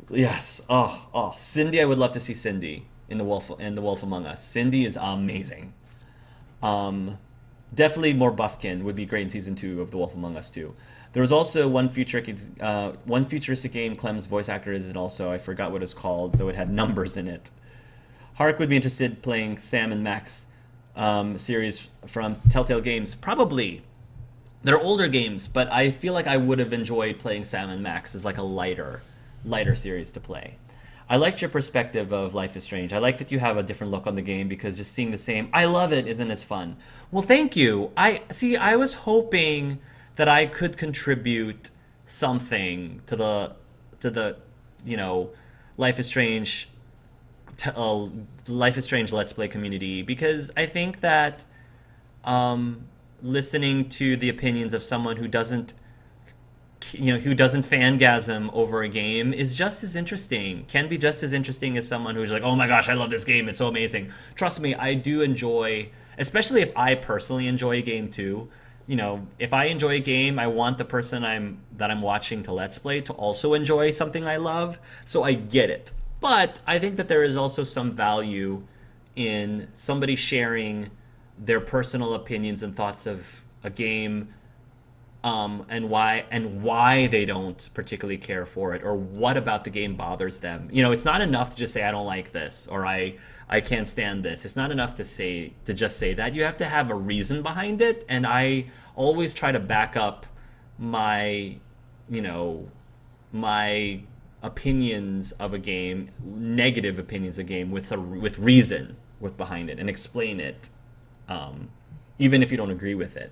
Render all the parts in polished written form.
Yes. Cindy. I would love to see Cindy in the Wolf Among Us. Cindy is amazing. Um, Definitely more Buffkin would be great in season two of The Wolf Among Us too. There was also one futuristic game Clem's voice actor is in also. I forgot what it's called, though it had numbers in it. Hark would be interested playing Sam and Max series from Telltale Games. Probably. They're older games, but I feel like I would have enjoyed playing Sam and Max as like a lighter series to play. I liked your perspective of Life is Strange. I like that you have a different look on the game because just seeing the same "I love it" isn't as fun. Well, thank you. I was hoping that I could contribute something to the you know Life is Strange Life is Strange Let's Play community because I think that listening to the opinions of someone who doesn't fangasm over a game is just as interesting. Can be just as interesting as someone who's like, "Oh my gosh, I love this game. It's so amazing." Trust me, I do enjoy, especially if I personally enjoy a game too. If I enjoy a game, I want the person I'm watching to Let's Play to also enjoy something I love. So I get it. But I think that there is also some value in somebody sharing their personal opinions and thoughts of a game, and why they don't particularly care for it, or what about the game bothers them. It's not enough to just say I don't like this or I can't stand this. It's not enough to just say that. You have to have a reason behind it, and I always try to back up my you know my opinions of a game, negative opinions of a game, with reason with behind it and explain it, even if you don't agree with it.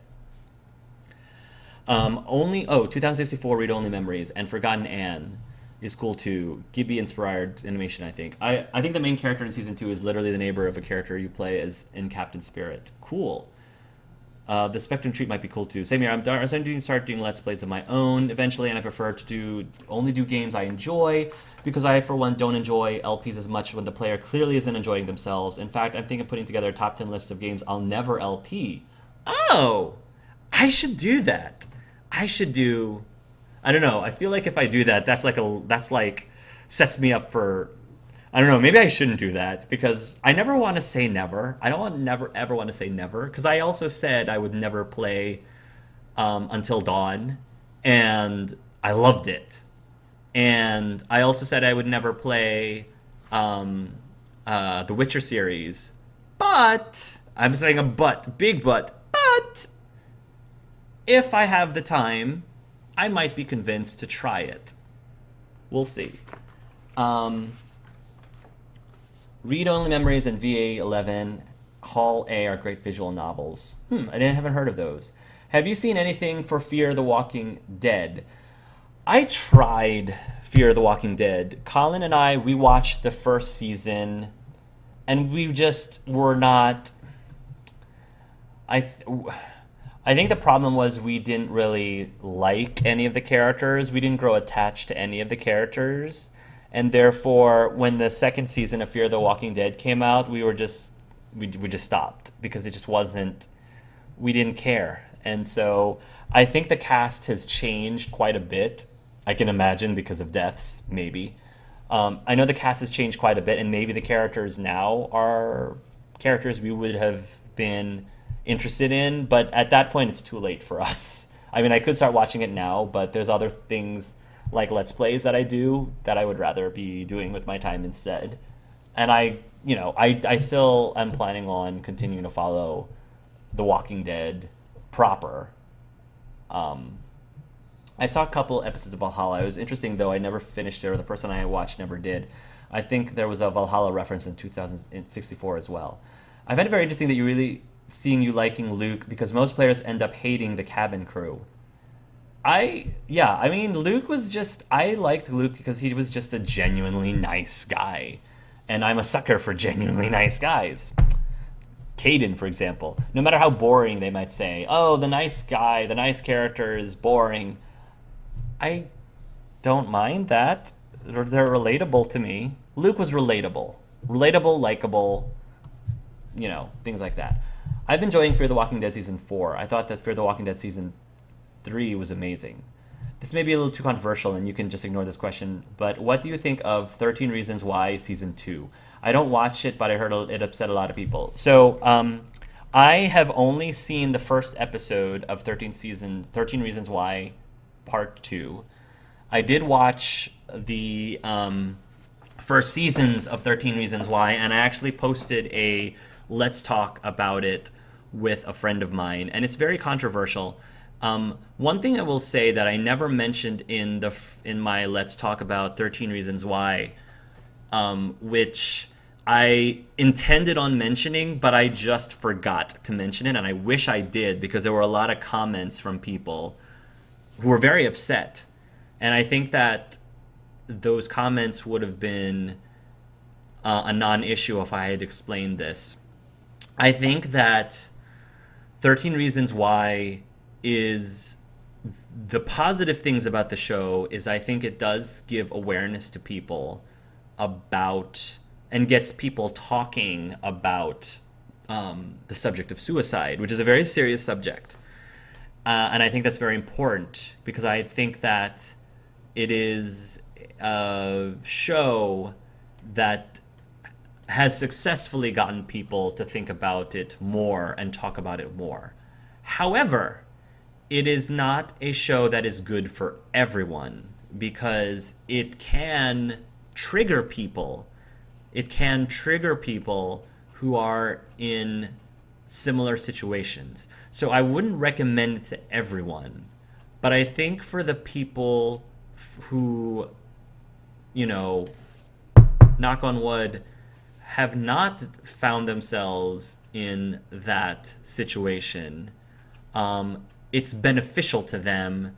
Only 2064 read only memories and Forgotten Anne is cool too. Ghibli inspired animation, I think. I think the main character in season two is literally the neighbor of a character you play as in Captain Spirit. Cool. The Spectrum treat might be cool too. Same here. I'm starting to start doing Let's Plays of my own eventually, and I prefer to only do games I enjoy because I, for one, don't enjoy LPs as much when the player clearly isn't enjoying themselves. In fact, I'm thinking of putting together a top 10 list of games I'll never LP. Oh, I should do that. I should do. I don't know. I feel like if I do that, that's like sets me up for. I don't know. Maybe I shouldn't do that because I never want to say never. I don't want never ever want to say never because I also said I would never play Until Dawn, and I loved it. And I also said I would never play the Witcher series, but I'm saying a but, big but if I have the time, I might be convinced to try it. We'll see. Um, Read Only Memories and VA11 Hall A are great visual novels. Haven't heard of those. Have you seen anything for Fear the Walking Dead? I tried Fear the Walking Dead. Colin and we watched the first season, and we just were not. I. I think the problem was we didn't really like any of the characters. We didn't grow attached to any of the characters. And therefore, when the second season of Fear the Walking Dead came out, we just stopped because it just wasn't, we didn't care. And so I think the cast has changed quite a bit. I can imagine because of deaths, maybe. I know the cast has changed quite a bit, and maybe the characters now are characters we would have been interested in, but at that point it's too late for us. I mean, I could start watching it now, but there's other things like Let's Plays that I do that I would rather be doing with my time instead. And I still am planning on continuing to follow The Walking Dead proper. I saw a couple episodes of Valhalla. It was interesting, though. I never finished it, or the person I watched never did. I think there was a Valhalla reference in 2064 as well. I find it very interesting that seeing you liking Luke because most players end up hating the cabin crew. Luke was just, I liked Luke because he was just a genuinely nice guy. And I'm a sucker for genuinely nice guys. Caden, for example. No matter how boring they might say, oh, the nice guy, the nice character is boring. I don't mind that. They're relatable to me. Luke was relatable. Relatable, likable, things like that. I've been enjoying Fear the Walking Dead Season 4. I thought that Fear the Walking Dead Season 3 was amazing. this may be a little too controversial, and you can just ignore this question. But what do you think of 13 Reasons Why season two? I don't watch it, but I heard it upset a lot of people. So I have only seen the first episode of 13 Reasons Why part two. I did watch the first seasons of 13 Reasons Why, and I actually posted a Let's Talk about it with a friend of mine, and it's very controversial. One thing I will say that I never mentioned in my Let's Talk about 13 Reasons Why, which I intended on mentioning, but I just forgot to mention it, and I wish I did because there were a lot of comments from people who were very upset. And I think that those comments would have been a non-issue if I had explained this. I think that 13 Reasons Why is the positive things about the show is I think it does give awareness to people about and gets people talking about the subject of suicide, which is a very serious subject. And I think that's very important because I think that it is a show that has successfully gotten people to think about it more and talk about it more. However, it is not a show that is good for everyone because it can trigger people. It can trigger people who are in similar situations. So I wouldn't recommend it to everyone. But I think for the people who, knock on wood, have not found themselves in that situation, it's beneficial to them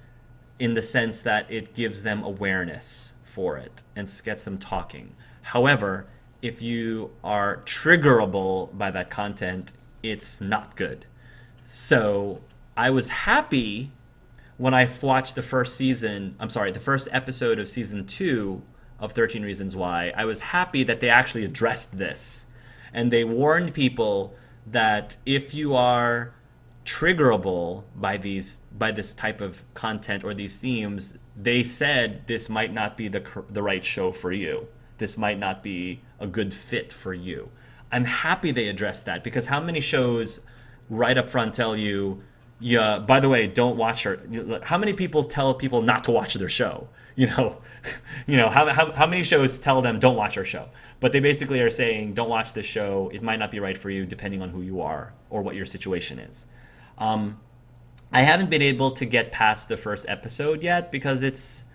in the sense that it gives them awareness for it and gets them talking. However, if you are triggerable by that content, it's not good. So I was happy when I watched the first episode of season 2 of 13 Reasons Why. I was happy that they actually addressed this. And they warned people that if you are triggerable by this type of content or these themes, they said this might not be the right show for you. This might not be a good fit for you. I'm happy they addressed that because how many shows right up front tell you, yeah, by the way, don't watch her. How many people tell people not to watch their show? How many shows tell them don't watch our show? But they basically are saying don't watch this show. It might not be right for you depending on who you are or what your situation is. I haven't been able to get past the first episode yet because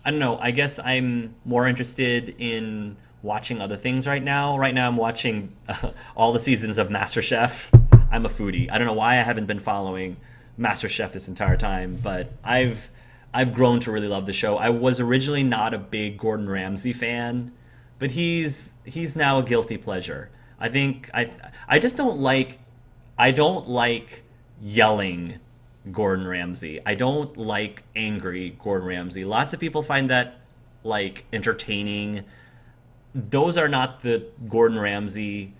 I don't know. I guess I'm more interested in watching other things right now. Right now I'm watching all the seasons of MasterChef. I'm a foodie. I don't know why I haven't been following MasterChef this entire time, but I've grown to really love the show. I was originally not a big Gordon Ramsay fan, but he's now a guilty pleasure. I think I just don't like yelling Gordon Ramsay. I don't like angry Gordon Ramsay. Lots of people find that entertaining. Those are not the Gordon Ramsay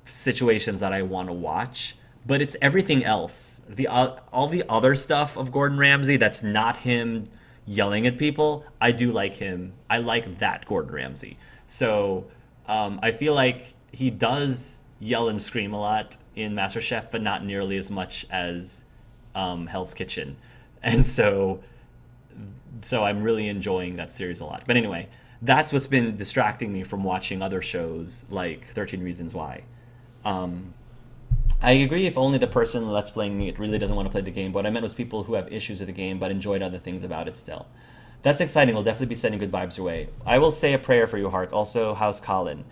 situations that I want to watch, but it's everything else. All the other stuff of Gordon Ramsay that's not him yelling at people, I do like him. I like that Gordon Ramsay. So I feel like he does yell and scream a lot in MasterChef, but not nearly as much as Hell's Kitchen. And so I'm really enjoying that series a lot. But anyway, that's what's been distracting me from watching other shows like 13 Reasons Why. I agree if only the person Let's Playing it really doesn't want to play the game. What I meant was people who have issues with the game but enjoyed other things about it still. That's exciting. We'll definitely be sending good vibes your way. I will say a prayer for you, Hark. Also, how's Colin?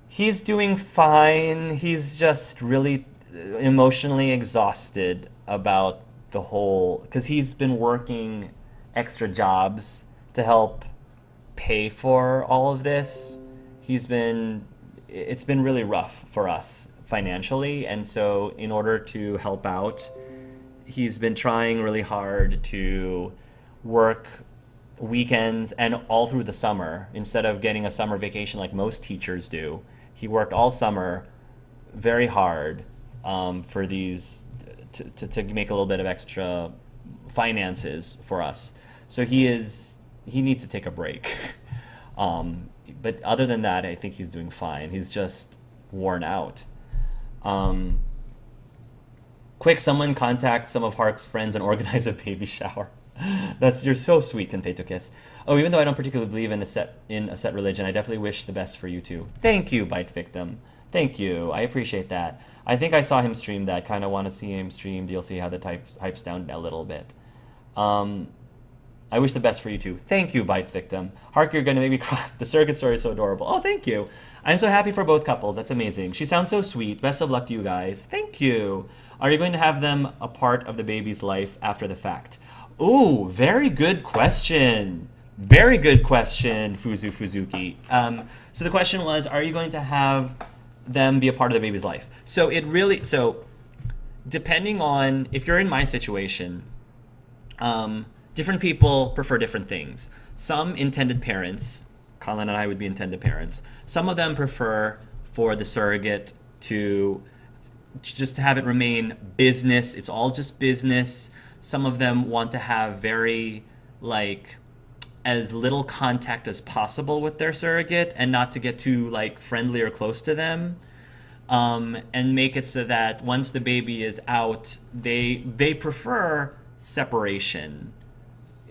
He's doing fine. He's just really emotionally exhausted about the whole... because he's been working extra jobs to help pay for all of this. It's been really rough for us financially, and so in order to help out, he's been trying really hard to work weekends and all through the summer. Instead of getting a summer vacation like most teachers do, he worked all summer very hard for these to make a little bit of extra finances for us. So he needs to take a break. But other than that, I think he's doing fine. He's just worn out. Um, Quick, someone contact some of Hark's friends and organize a baby shower. You're so sweet, Kenpei. Oh, even though I don't particularly believe in a set religion, I definitely wish the best for you too. Thank you, Bite Victim. Thank you. I appreciate that. I think I saw him stream that. Kind of want to see him stream DLC how the hype's down a little bit. Um, I wish the best for you too. Thank you, Bite Victim. Hark, you're gonna make me cry. The surrogate story is so adorable. Oh, thank you. I'm so happy for both couples. That's amazing. She sounds so sweet. Best of luck to you guys. Thank you. Are you going to have them a part of the baby's life after the fact? Ooh, very good question. Very good question, Fuzuki. So the question was, are you going to have them be a part of the baby's life? So depending on, if you're in my situation, different people prefer different things. Some intended parents, Colin and I would be intended parents, some of them prefer for the surrogate to just have it remain business. It's all just business. Some of them want to have very, as little contact as possible with their surrogate and not to get too, friendly or close to them. And make it so that once the baby is out, they prefer separation.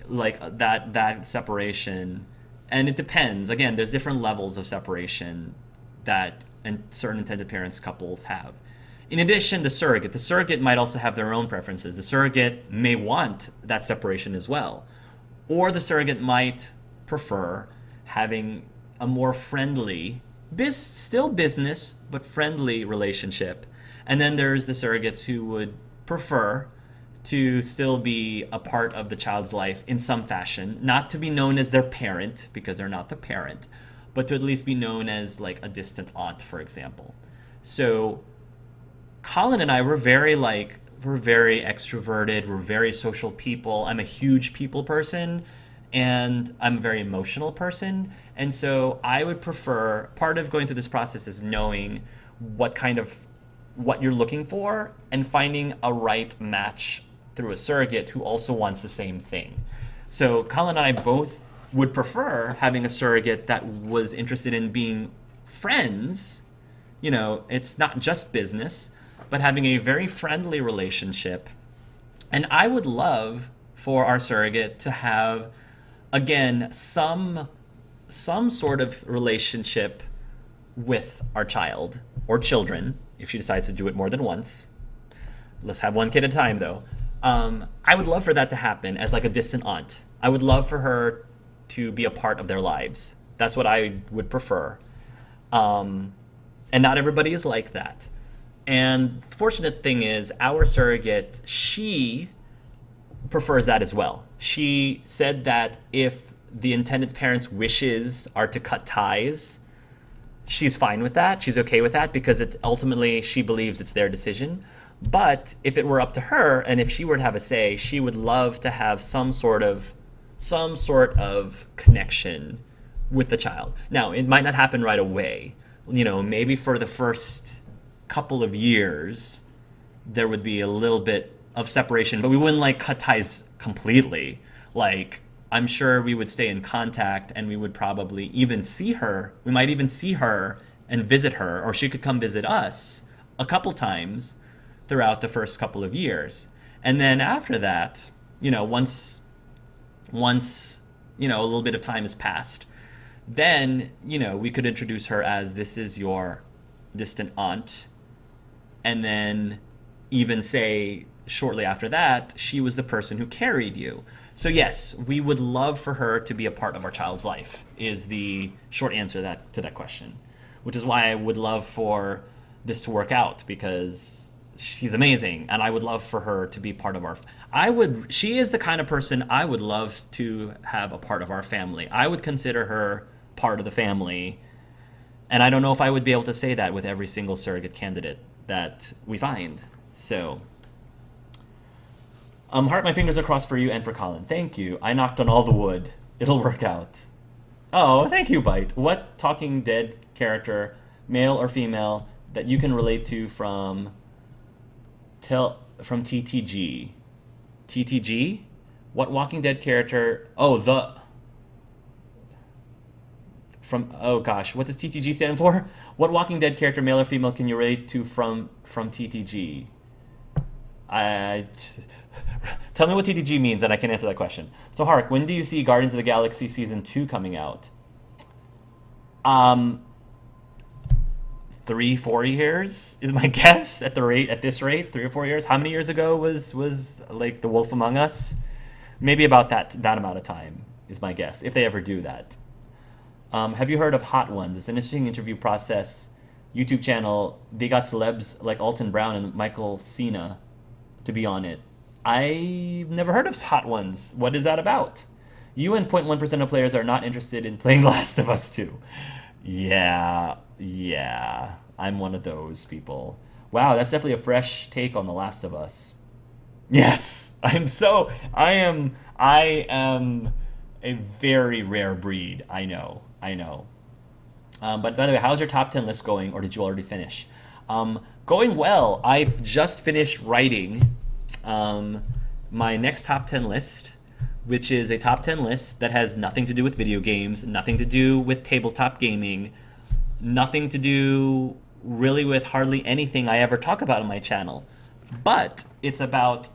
That separation. And it depends. Again, there's different levels of separation that certain intended parents couples have. In addition, the surrogate might also have their own preferences. The surrogate may want that separation as well. Or the surrogate might prefer having a more friendly, still business, but friendly relationship. And then there's the surrogates who would prefer to still be a part of the child's life in some fashion, not to be known as their parent, because they're not the parent, but to at least be known as a distant aunt, for example. So Colin and I we're very extroverted, we're very social people. I'm a huge people person and I'm a very emotional person. And so I would prefer, part of going through this process is knowing what you're looking for and finding a right match through a surrogate who also wants the same thing. So Colin and I both would prefer having a surrogate that was interested in being friends. It's not just business, but having a very friendly relationship. And I would love for our surrogate to have, again, some sort of relationship with our child or children, if she decides to do it more than once. Let's have one kid at a time, though. I would love for that to happen as a distant aunt. I would love for her to be a part of their lives. That's what I would prefer. And not everybody is like that. And the fortunate thing is, our surrogate, she prefers that as well. She said that if the intended parents' wishes are to cut ties, she's fine with that. She's okay with that because ultimately she believes it's their decision. But if it were up to her, and if she were to have a say, she would love to have some sort of connection with the child. Now, it might not happen right away. Maybe for the first couple of years, there would be a little bit of separation, but we wouldn't cut ties completely. I'm sure we would stay in contact and we would probably even see her. We might even see her and visit her, or she could come visit us a couple times throughout the first couple of years. And then after that, once a little bit of time has passed, then, we could introduce her as, this is your distant aunt. And then even say shortly after that, she was the person who carried you. So yes, we would love for her to be a part of our child's life, is the short answer to that question. Which is why I would love for this to work out, because she's amazing and I would love for her to be part of she is the kind of person I would love to have a part of our family. I would consider her part of the family. And I don't know if I would be able to say that with every single surrogate candidate that we find. So, Heart, my fingers are crossed for you and for Colin. Thank you. I knocked on all the wood. It'll work out. Oh, thank you, Bite. What Talking Dead character, male or female, that you can relate to from TTG? TTG? What Walking Dead character? Oh, the from oh gosh, what does TTG stand for? What Walking Dead character, male or female, can you relate to from TTG? I tell me what TTG means, and I can answer that question. So, Hark, when do you see Guardians of the Galaxy season 2 coming out? Um, 3 4 years is my guess at this rate. 3 or 4 years. How many years ago was like The Wolf Among Us? Maybe about that amount of time is my guess, if they ever do that. Have you heard of Hot Ones? It's an interesting interview process YouTube channel. They got celebs like Alton Brown and Michael Cena to be on it. I've never heard of Hot Ones. What is that about? You and 0.1% of players are not interested in playing Last of Us 2. Yeah, I'm one of those people. Wow, that's definitely a fresh take on The Last of Us. Yes, I am a very rare breed. I know. But by the way, how's your top 10 list going, or did you already finish? Going well. I've just finished writing my next top 10 list, which is a top 10 list that has nothing to do with video games, nothing to do with tabletop gaming, nothing to do really with hardly anything I ever talk about on my channel. But it's about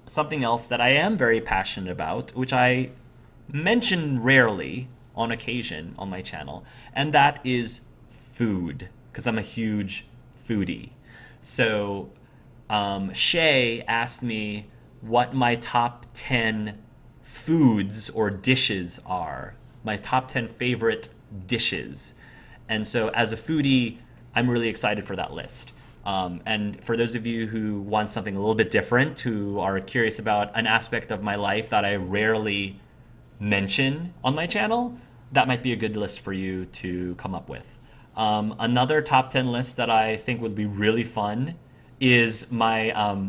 something else that I am very passionate about, which I mention rarely on occasion on my channel, and that is food, because I'm a huge foodie. So Shay asked me what my top 10 foods or dishes are, my top 10 favorite dishes. And so as a foodie, I'm really excited for that list. And for those of you who want something a little bit different, who are curious about an aspect of my life that I rarely mention on my channel, that might be a good list for you to come up with. Another top 10 list that I think would be really fun is my I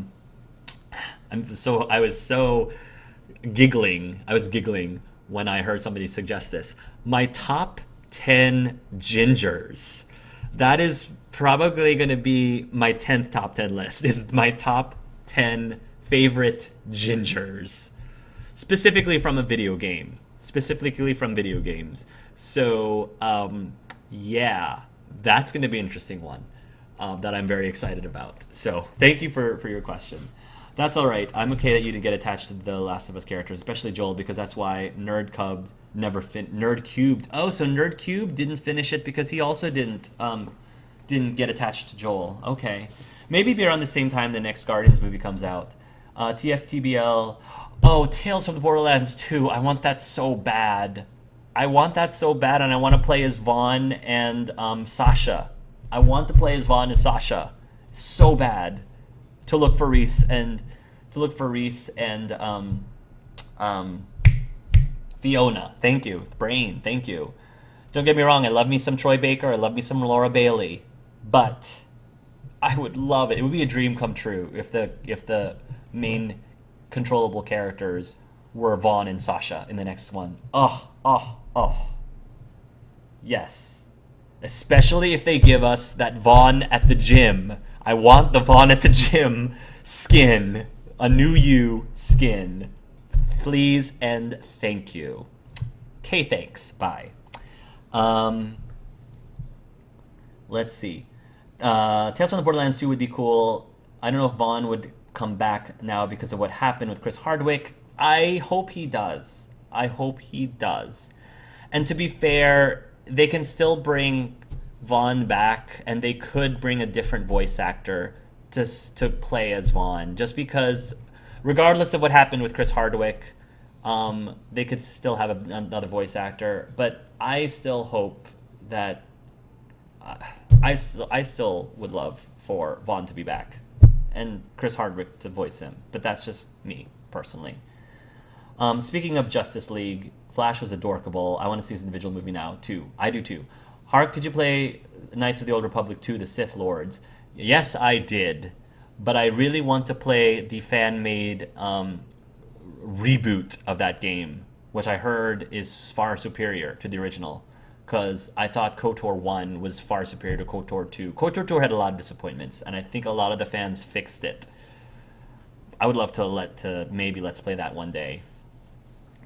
was giggling when I heard somebody suggest this. My top 10 gingers. That is probably going to be my 10th top 10 list. Is my top 10 favorite gingers, specifically from a video game. Specifically from video games. So, yeah, that's going to be an interesting one that I'm very excited about. So, thank you for your question. That's all right. I'm okay that you didn't get attached to the Last of Us characters, especially Joel, because that's why Nerd Cubed. Oh, so Nerd Cube didn't finish it because he also didn't get attached to Joel. Okay, maybe be around the same time the next Guardians movie comes out. TFTBL. Oh, Tales from the Borderlands 2. I want that so bad. And I want to play as Vaughn and Sasha. I want to play as Vaughn and Sasha so bad. To look for Reese and Fiona. Thank you. Brain. Thank you. Don't get me wrong. I love me some Troy Baker. I love me some Laura Bailey. But I would love it. It would be a dream come true if the main controllable characters were Vaughn and Sasha in the next one. Oh. Yes. Especially if they give us that Vaughn at the gym. I want the Vaughn at the gym skin. A new you skin. Please and thank you. Okay, thanks. Bye. Let's see. Tales from the Borderlands 2 would be cool. I don't know if Vaughn would come back now because of what happened with Chris Hardwick. I hope he does. And to be fair, they can still bring Vaughn back, and they could bring a different voice actor to play as Vaughn, just because regardless of what happened with Chris Hardwick, they could still have another voice actor. But I still hope that I still would love for Vaughn to be back and Chris Hardwick to voice him, but that's just me personally. Speaking of Justice League, Flash was adorkable. I want to see his individual movie now too. I do too. Hark, did you play Knights of the Old Republic 2, The Sith Lords? Yes, I did. But I really want to play the fan-made reboot of that game, which I heard is far superior to the original. Because I thought KOTOR 1 was far superior to KOTOR 2. KOTOR 2 had a lot of disappointments, and I think a lot of the fans fixed it. I would love to maybe let's play that one day.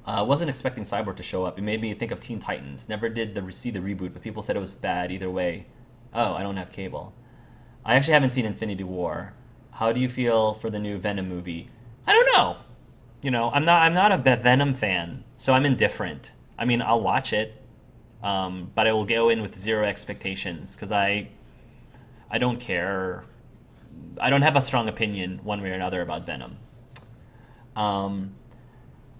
I wasn't expecting Cyborg to show up. It made me think of Teen Titans. Never did see the reboot, but people said it was bad either way. Oh, I don't have cable. I actually haven't seen Infinity War. How do you feel for the new Venom movie? I don't know. I'm not a Venom fan, so I'm indifferent. I mean, I'll watch it, but I will go in with zero expectations because I don't care. I don't have a strong opinion one way or another about Venom. Um,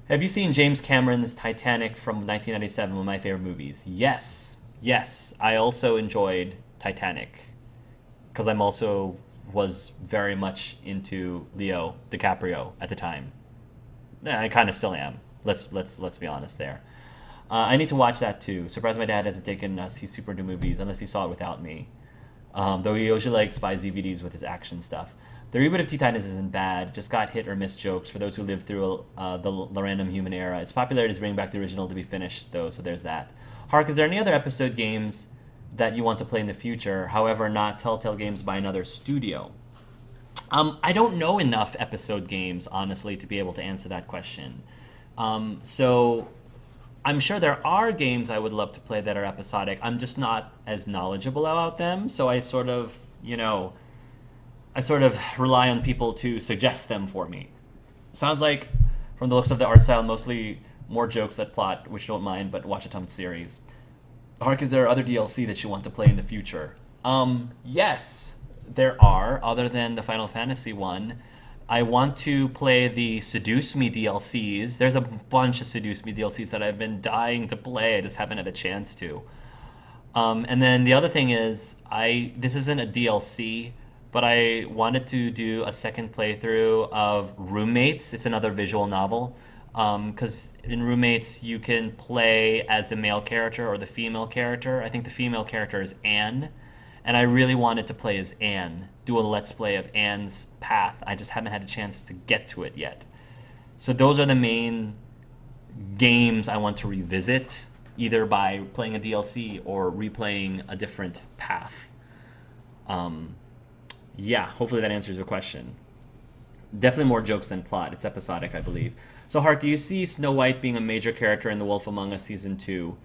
have you seen James Cameron's Titanic from 1997? One of my favorite movies. Yes, yes. I also enjoyed Titanic because I'm also was very much into Leo DiCaprio at the time. I kind of still am. Let's be honest there. I need to watch that too. Surprised my dad hasn't taken us. He's super into movies unless he saw it without me. Though he usually likes buys DVDs with his action stuff. The reboot of Teen Titans isn't bad. Just got hit or miss jokes for those who lived through the random human era. Its popularity is bringing back the original to be finished though, so there's that. Hark, is there any other episode games that you want to play in the future? However, not Telltale games by another studio. I don't know enough episode games, honestly, to be able to answer that question. So I'm sure there are games I would love to play that are episodic. I'm just not as knowledgeable about them, so I sort of rely on people to suggest them for me. Sounds like, from the looks of the art style, mostly more jokes that plot, which don't mind, but watch a ton of series. Hark, is there other DLC that you want to play in the future? Yes. There are, other than the Final Fantasy one. I want to play the Seduce Me DLCs. There's a bunch of Seduce Me DLCs that I've been dying to play. I just haven't had a chance to. And then the other thing is, this isn't a DLC, but I wanted to do a second playthrough of Roommates. It's another visual novel. Because in Roommates, you can play as the male character or the female character. I think the female character is Anne. And I really wanted to play as Anne, do a Let's Play of Anne's path. I just haven't had a chance to get to it yet. So those are the main games I want to revisit, either by playing a DLC or replaying a different path. Yeah, hopefully that answers your question. Definitely more jokes than plot. It's episodic, I believe. So, Hart, do you see Snow White being a major character in The Wolf Among Us Season 2?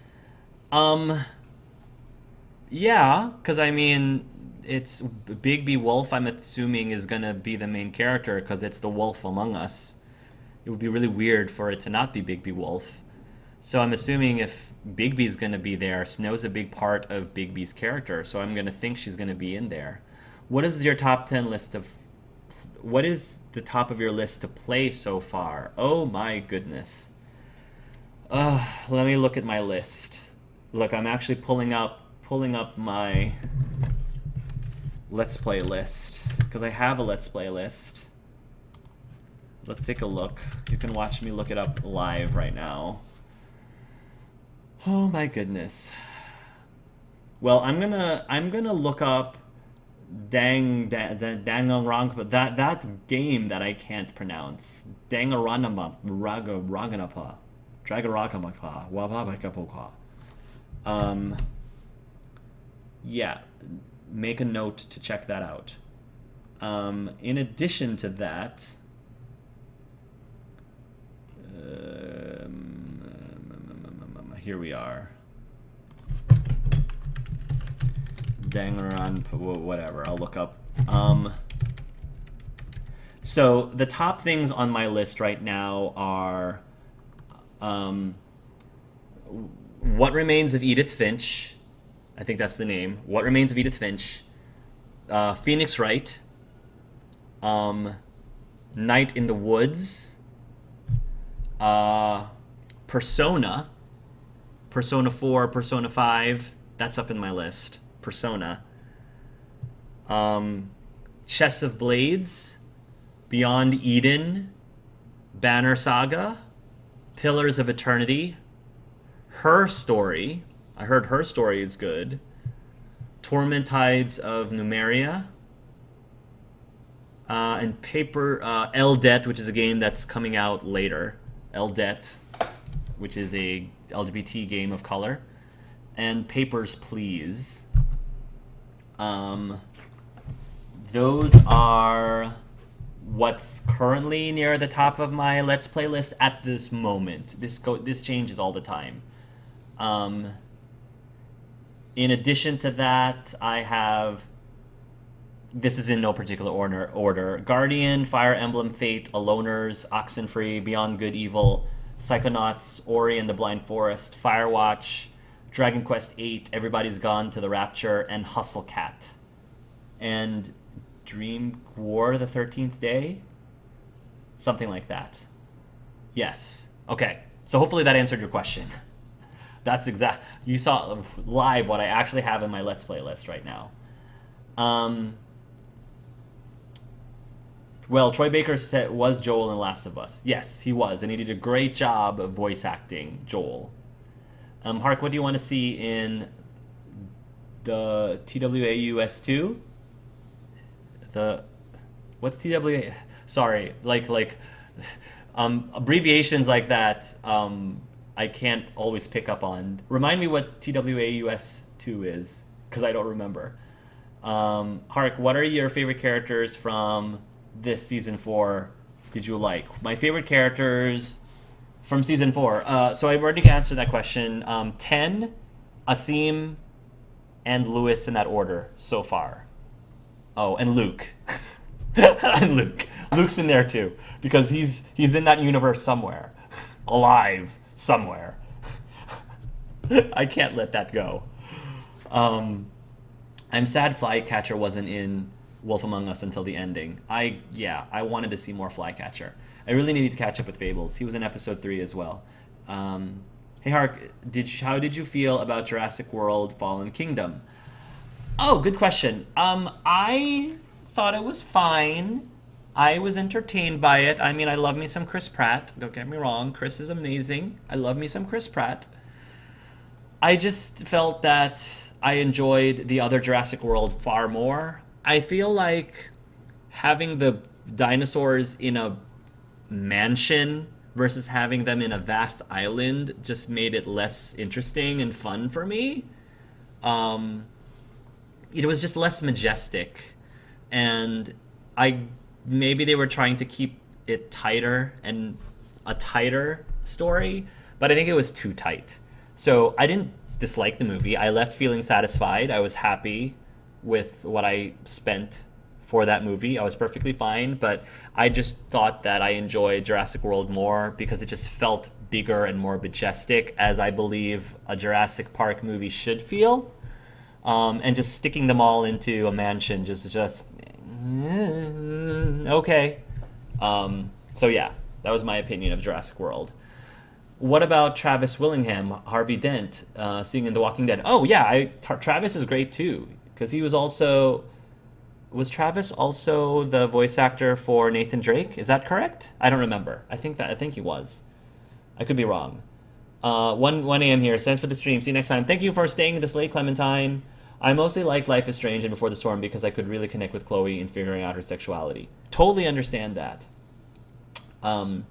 Yeah, because I mean, it's Bigby Wolf, I'm assuming, is going to be the main character because it's the Wolf Among Us. It would be really weird for it to not be Bigby Wolf. So I'm assuming if Bigby's going to be there, Snow's a big part of Bigby's character, so I'm going to think she's going to be in there. What is your top 10 list of... What is the top of your list to play so far? Oh my goodness. Let me look at my list. Look, I'm actually pulling up my Let's Play list, because I have a Let's Play list. Let's take a look. You can watch me look it up live right now. Oh my goodness. Well, I'm gonna look up Danganronpa, that game that I can't pronounce. Danganronpa, yeah, make a note to check that out. In addition to that, here we are. Danganronpa, whatever, I'll look up. So the top things on my list right now are What Remains of Edith Finch. I think that's the name. What Remains of Edith Finch. Phoenix Wright. Night in the Woods. Persona. Persona 4, Persona 5. That's up in my list. Persona. Chess of Blades. Beyond Eden. Banner Saga. Pillars of Eternity. Her Story. I heard Her Story is good. Torment Tides of Numeria. And Eldet, which is a game that's coming out later. Eldet, which is a LGBT game of color. And Papers, Please. Those are what's currently near the top of my Let's Play list at this moment. This changes all the time. Um, in addition to that, I have, this is in no particular order: Guardian, Fire Emblem Fate, Aloners, Oxenfree, Beyond Good Evil, Psychonauts, Ori and the Blind Forest, Firewatch, Dragon Quest VIII, Everybody's Gone to the Rapture, and Hustle Cat. And Dream War the 13th Day? Something like that. Yes. Okay. So hopefully that answered your question. That's exact. You saw live what I actually have in my Let's Play list right now. Well, Troy Baker was Joel in Last of Us. Yes, he was, and he did a great job of voice acting Joel. Hark, what do you want to see in the TWAUS2? What's TWA? Sorry, abbreviations like that. I can't always pick up on. Remind me what TWAUS2 is, because I don't remember. Hark, what are your favorite characters from this season 4 did you like? My favorite characters from season 4. So I've already answered that question. 10, Asim, and Lewis in that order so far. Oh, and Luke. And Luke. Luke's in there too, because he's in that universe somewhere. Alive somewhere. I can't let that go. I'm sad Flycatcher wasn't in Wolf Among Us until the ending. I wanted to see more Flycatcher. I really needed to catch up with Fables. He was in episode 3 as well. Hey Hark, how did you feel about Jurassic World Fallen Kingdom? Oh, good question. I thought it was fine. I was entertained by it. I mean, I love me some Chris Pratt. Don't get me wrong. Chris is amazing. I love me some Chris Pratt. I just felt that I enjoyed the other Jurassic World far more. I feel like having the dinosaurs in a mansion versus having them in a vast island just made it less interesting and fun for me. It was just less majestic, and maybe they were trying to keep it tighter and a tighter story, but I think it was too tight. So I didn't dislike the movie. I left feeling satisfied. I was happy with what I spent for that movie. I was perfectly fine, but I just thought that I enjoyed Jurassic World more because it just felt bigger and more majestic, as I believe a Jurassic Park movie should feel. And just sticking them all into a mansion just okay. So yeah, that was my opinion of Jurassic World. What about Travis Willingham, Harvey Dent, seeing in The Walking Dead? Oh yeah, Travis is great too, because he was also... Was Travis also the voice actor for Nathan Drake? Is that correct? I don't remember. I think he was. I could be wrong. 1 a.m. here. Thanks for the stream. See you next time. Thank you for staying this late, Clementine. I mostly liked Life is Strange and Before the Storm because I could really connect with Chloe in figuring out her sexuality. Totally understand that. Well,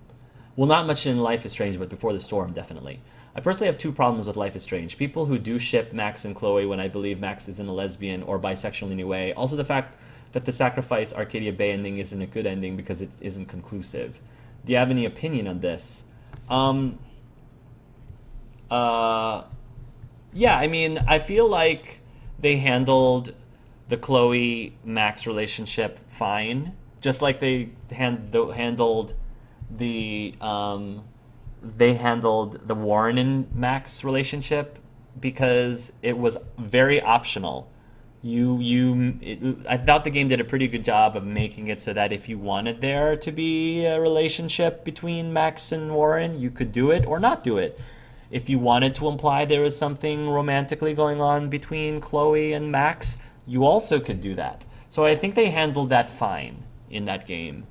not much in Life is Strange, but Before the Storm, definitely. I personally have 2 problems with Life is Strange. People who do ship Max and Chloe when I believe Max isn't a lesbian or bisexual in any way. Also the fact that the Sacrifice Arcadia Bay ending isn't a good ending because it isn't conclusive. Do you have any opinion on this? Yeah, I mean, I feel like they handled the Chloe-Max relationship fine. Just like they handled the Warren and Max relationship, because it was very optional. I thought the game did a pretty good job of making it so that if you wanted there to be a relationship between Max and Warren, you could do it or not do it. If you wanted to imply there was something romantically going on between Chloe and Max, you also could do that. So I think they handled that fine in that game.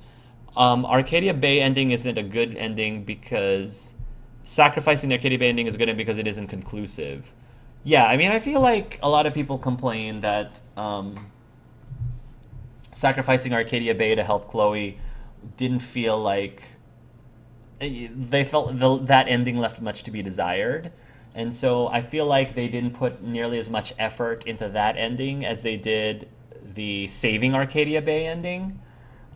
Arcadia Bay ending isn't a good ending because sacrificing the Arcadia Bay ending is good because it isn't conclusive. Yeah, I mean, I feel like a lot of people complain that sacrificing Arcadia Bay to help Chloe didn't feel like... They felt that ending left much to be desired. And so I feel like they didn't put nearly as much effort into that ending as they did the saving Arcadia Bay ending.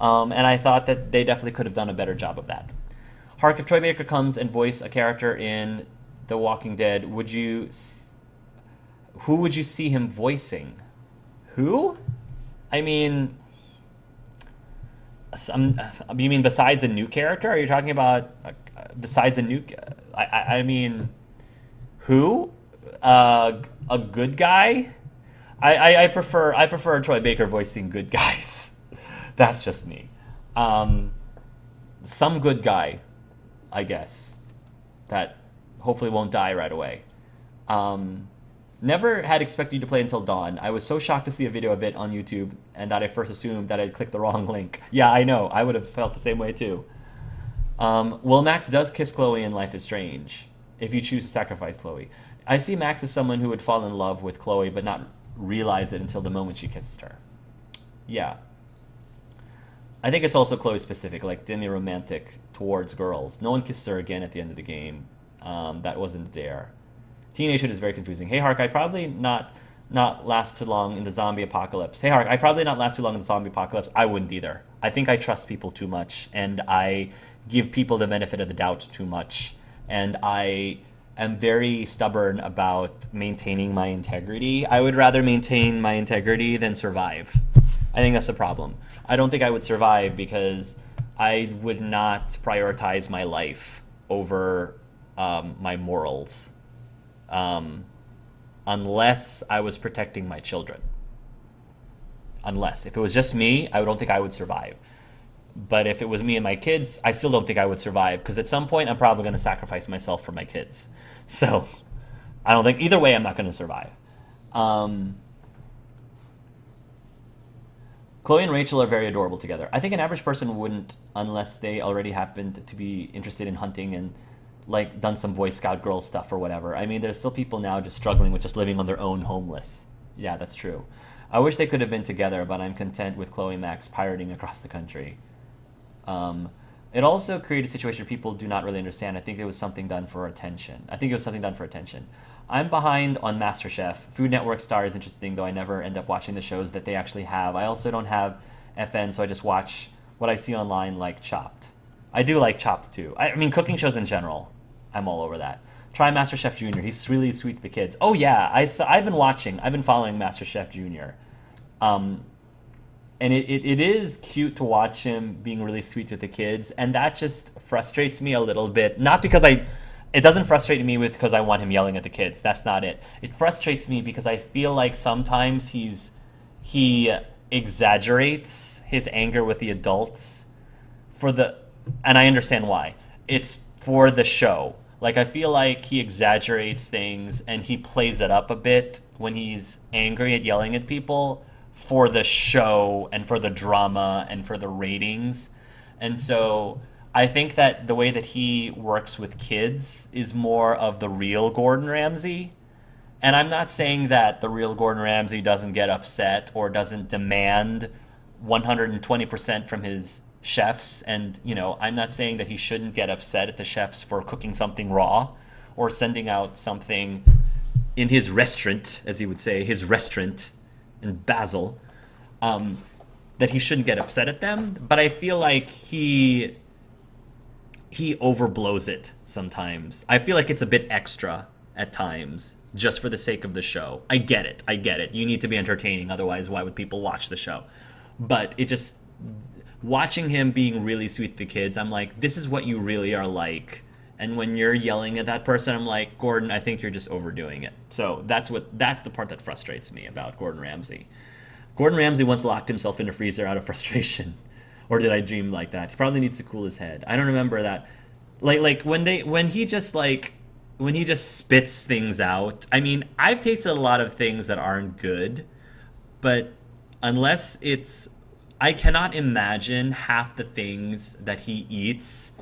And I thought that they definitely could have done a better job of that. Hark, if Troy Baker comes and voice a character in The Walking Dead, who would you see him voicing? Who? I mean, some. You mean besides a new character? Are you talking about besides a new? I mean, who? A good guy? I prefer Troy Baker voicing good guys. That's just me. Um, some good guy, I guess, that hopefully won't die right away. Um, Never had expected you to play Until Dawn. I was so shocked to see a video of it on YouTube, and that I first assumed that I'd clicked the wrong link. Yeah, I know. I would have felt the same way too. Well, Max does kiss Chloe in Life is Strange, if you choose to sacrifice Chloe. I see Max as someone who would fall in love with Chloe, but not realize it until the moment she kisses her. Yeah. I think it's also Chloe specific, like demi-romantic towards girls. No one kisses her again at the end of the game. That wasn't Dare. Teenagehood is very confusing. Hey Hark, I probably not last too long in the zombie apocalypse. Hey Hark, I probably not last too long in the zombie apocalypse. I wouldn't either. I think I trust people too much, and I give people the benefit of the doubt too much, and I am very stubborn about maintaining my integrity. I would rather maintain my integrity than survive. I think that's the problem. I don't think I would survive because I would not prioritize my life over my morals, um, unless I was protecting my children. Unless if it was just me, I don't think I would survive. But if it was me and my kids, I still don't think I would survive because at some point I'm probably going to sacrifice myself for my kids. So I don't think either way I'm not going to survive. Um, Chloe and Rachel are very adorable together. I think an average person wouldn't unless they already happened to be interested in hunting and like done some Boy Scout girl stuff or whatever. I mean, there's still people now just struggling with just living on their own homeless. Yeah, that's true. I wish they could have been together, but I'm content with Chloe and Max pirating across the country. Um, it also created a situation people do not really understand. I think it was something done for attention. I think it was something done for attention. I'm behind on MasterChef. Food Network Star is interesting, though I never end up watching the shows that they actually have. I also don't have FN, so I just watch what I see online, like Chopped. I do like Chopped too. I mean, cooking shows in general. I'm all over that. Try MasterChef Junior. He's really sweet to the kids. Oh yeah, I've been watching. I've been following MasterChef Junior. Um, and it is cute to watch him being really sweet with the kids, and that just frustrates me a little bit. Not because it doesn't frustrate me with because I want him yelling at the kids. That's not it. It frustrates me because I feel like sometimes he exaggerates his anger with the adults for the, and I understand why. It's for the show. Like I feel like he exaggerates things and he plays it up a bit when he's angry at yelling at people for the show and for the drama and for the ratings. And so I think that the way that he works with kids is more of the real Gordon Ramsay. And I'm not saying that the real Gordon Ramsay doesn't get upset or doesn't demand 120% from his chefs. And, you know, I'm not saying that he shouldn't get upset at the chefs for cooking something raw or sending out something in his restaurant, as he would say, his restaurant in Basel, that he shouldn't get upset at them. But I feel like he overblows it sometimes. I feel like it's a bit extra at times just for the sake of the show. I get it. You need to be entertaining, otherwise why would people watch the show? But it just, watching him being really sweet to the kids, I'm like, this is what you really are like. And when you're yelling at that person, I'm like, Gordon, I think you're just overdoing it. So that's the part that frustrates me about Gordon Ramsay. Gordon Ramsay once locked himself in a freezer out of frustration. Or did I dream like that? He probably needs to cool his head. I don't remember that. Like when he just spits things out. I mean, I've tasted a lot of things that aren't good, but unless it's, I cannot imagine half the things that he eats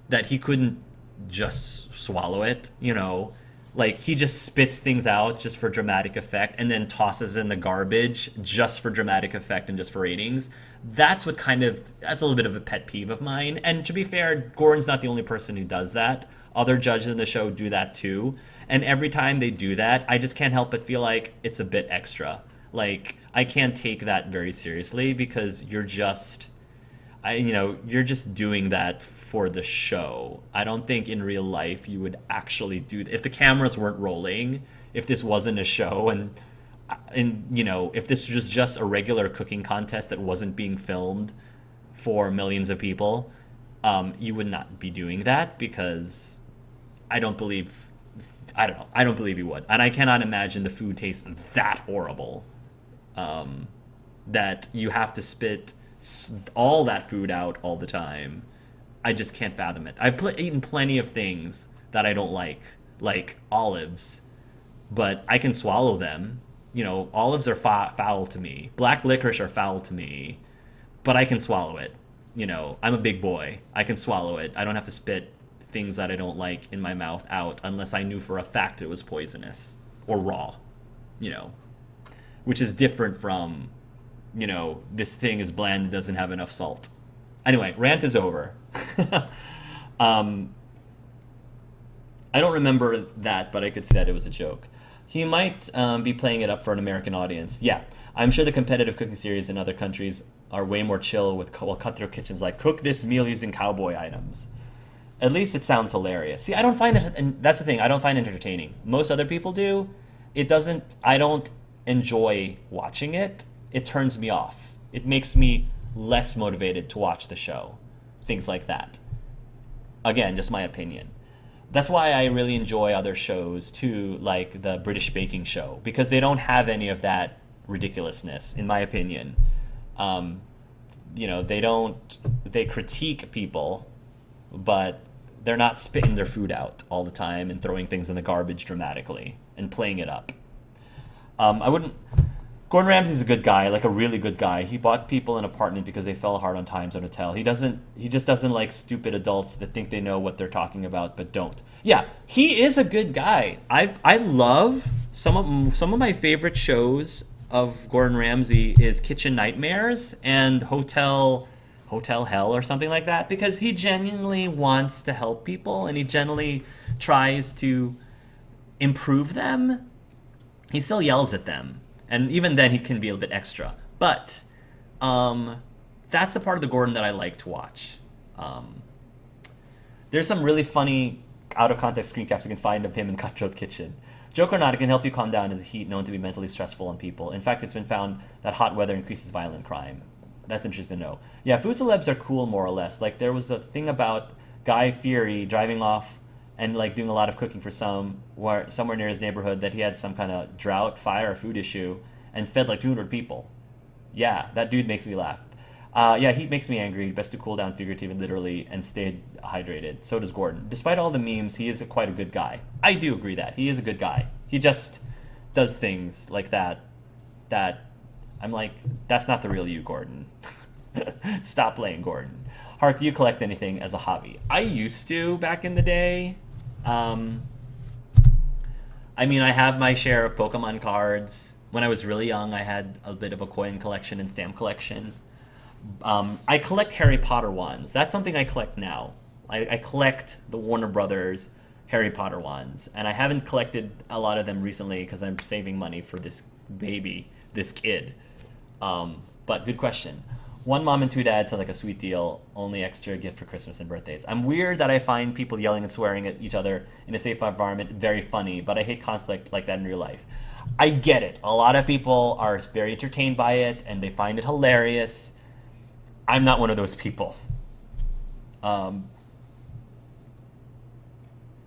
that he couldn't just swallow it, you know. Like he just spits things out just for dramatic effect and then tosses in the garbage just for dramatic effect and just for ratings. That's a little bit of a pet peeve of mine. And to be fair, Gordon's not the only person who does that. Other judges in the show do that too. And every time they do that, I just can't help but feel like it's a bit extra. Like I can't take that very seriously because you're just doing that for the show. I don't think in real life you would actually do if the cameras weren't rolling, if this wasn't a show, and if this was just a regular cooking contest that wasn't being filmed for millions of people, you would not be doing that because I don't believe I don't know. I don't believe you would, and I cannot imagine the food tastes that horrible that you have to spit all that food out all the time. I just can't fathom it. I've eaten plenty of things that I don't like olives, but I can swallow them. Olives are foul to me. Black licorice are foul to me, but I can swallow it. I'm a big boy. I can swallow it. I don't have to spit things that I don't like in my mouth out unless I knew for a fact it was poisonous or raw, you know, which is different from, this thing is bland and doesn't have enough salt. Anyway, rant is over. um, I don't remember that, but I could see that it was a joke. He might be playing it up for an American audience. Yeah, I'm sure the competitive cooking series in other countries are way more chill with cutthroat kitchens like cook this meal using cowboy items. At least it sounds hilarious. See, I don't find it, and that's the thing, I don't find it entertaining. Most other people do. I don't enjoy watching it. It turns me off. It makes me less motivated to watch the show. Things like that. Again, just my opinion. That's why I really enjoy other shows too, like the British Baking Show, because they don't have any of that ridiculousness, in my opinion. They critique people, but they're not spitting their food out all the time and throwing things in the garbage dramatically and playing it up. Gordon Ramsay's a good guy, like a really good guy. He bought people an apartment because they fell hard on times on a hotel. He just doesn't like stupid adults that think they know what they're talking about but don't. Yeah, he is a good guy. I love some of my favorite shows of Gordon Ramsay is Kitchen Nightmares and Hotel Hell or something like that, because he genuinely wants to help people and he genuinely tries to improve them. He still yells at them. And even then, he can be a little bit extra. But that's the part of the Gordon that I like to watch. There's some really funny, out-of-context screen caps you can find of him in Cutthroat Kitchen. Joke or not, it can help you calm down as heat known to be mentally stressful on people. In fact, it's been found that hot weather increases violent crime. That's interesting to know. Yeah, food celebs are cool, more or less. Like, there was a thing about Guy Fieri driving off and like doing a lot of cooking for somewhere near his neighborhood that he had some kind of drought, fire, or food issue and fed like 200 people. Yeah, that dude makes me laugh. Yeah, heat makes me angry. Best to cool down figuratively and literally and stay hydrated. So does Gordon. Despite all the memes, he is quite a good guy. I do agree that. He is a good guy. He just does things like that I'm like, that's not the real you, Gordon. Stop playing Gordon. Hark, do you collect anything as a hobby? I used to back in the day. I have my share of Pokemon cards. When I was really young, I had a bit of a coin collection and stamp collection. I collect Harry Potter ones. That's something I collect now. I collect the Warner Brothers Harry Potter ones, and I haven't collected a lot of them recently because I'm saving money for this kid. But good question. One mom and two dads sound like a sweet deal. Only extra gift for Christmas and birthdays. I'm weird that I find people yelling and swearing at each other in a safe environment very funny, but I hate conflict like that in real life. I get it. A lot of people are very entertained by it, and they find it hilarious. I'm not one of those people.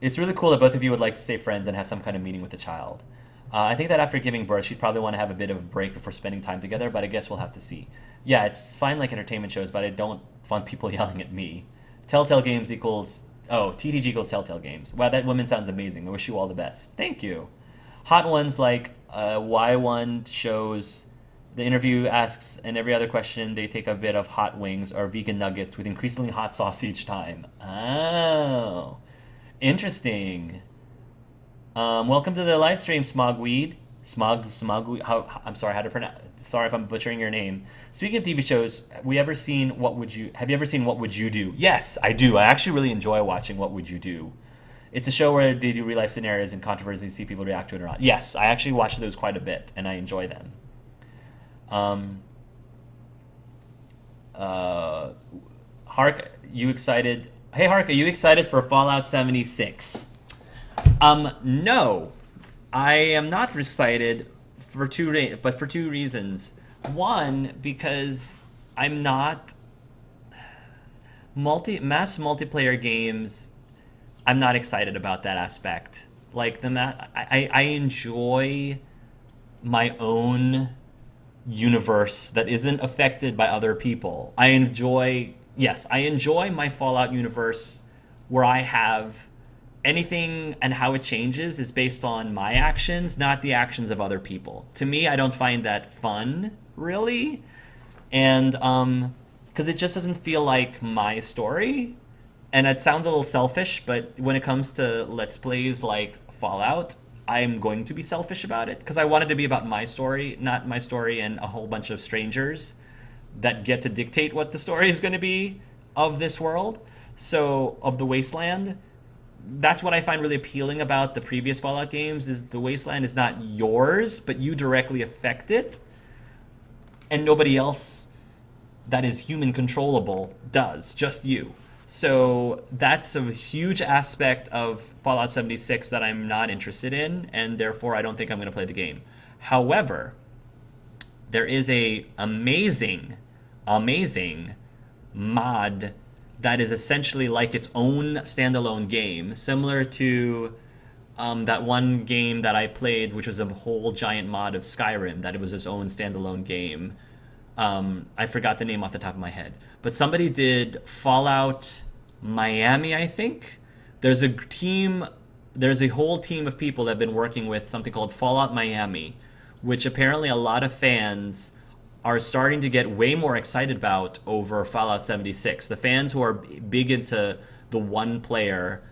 It's really cool that both of you would like to stay friends and have some kind of meeting with the child. I think that after giving birth, she'd probably want to have a bit of a break before spending time together, but I guess we'll have to see. Yeah, it's fine like entertainment shows, but I don't want people yelling at me. Telltale Games equals... Oh, TTG equals Telltale Games. Wow, that woman sounds amazing. I wish you all the best. Thank you. Hot ones like Y1 shows... The interview asks, and every other question, they take a bit of hot wings or vegan nuggets with increasingly hot sauce each time. Oh, interesting. Welcome to the live stream, Smogweed. Smogweed. I'm sorry, how to pronounce. Sorry if I'm butchering your name. Speaking of TV shows, have you ever seen What Would You Do? Yes, I do. I actually really enjoy watching What Would You Do. It's a show where they do real life scenarios and controversies and see people react to it or not. Yes, I actually watch those quite a bit, and I enjoy them. Uh, Hark, you excited? Hey, Hark, are you excited for Fallout 76? No, I am not excited for but for two reasons. One, because I'm not mass multiplayer games. I'm not excited about that aspect. Like I enjoy my own universe that isn't affected by other people. I enjoy my Fallout universe where I have anything and how it changes is based on my actions, not the actions of other people. To me, I don't find that fun, really. And because it just doesn't feel like my story. And it sounds a little selfish, but when it comes to Let's Plays like Fallout, I'm going to be selfish about it because I want it to be about my story, not my story and a whole bunch of strangers that get to dictate what the story is going to be of this world. So, of the Wasteland, that's what I find really appealing about the previous Fallout games is the Wasteland is not yours, but you directly affect it, and nobody else that is human controllable does, just you. So that's a huge aspect of Fallout 76 that I'm not interested in, and therefore I don't think I'm going to play the game. However, there is a amazing mod that is essentially like its own standalone game, similar to that one game that I played, which was a whole giant mod of Skyrim, that it was its own standalone game. I forgot the name off the top of my head. But somebody did Fallout Miami, I think. There's a whole team of people that have been working with something called Fallout Miami, which apparently a lot of fans are starting to get way more excited about over Fallout 76. The fans who are big into the one-player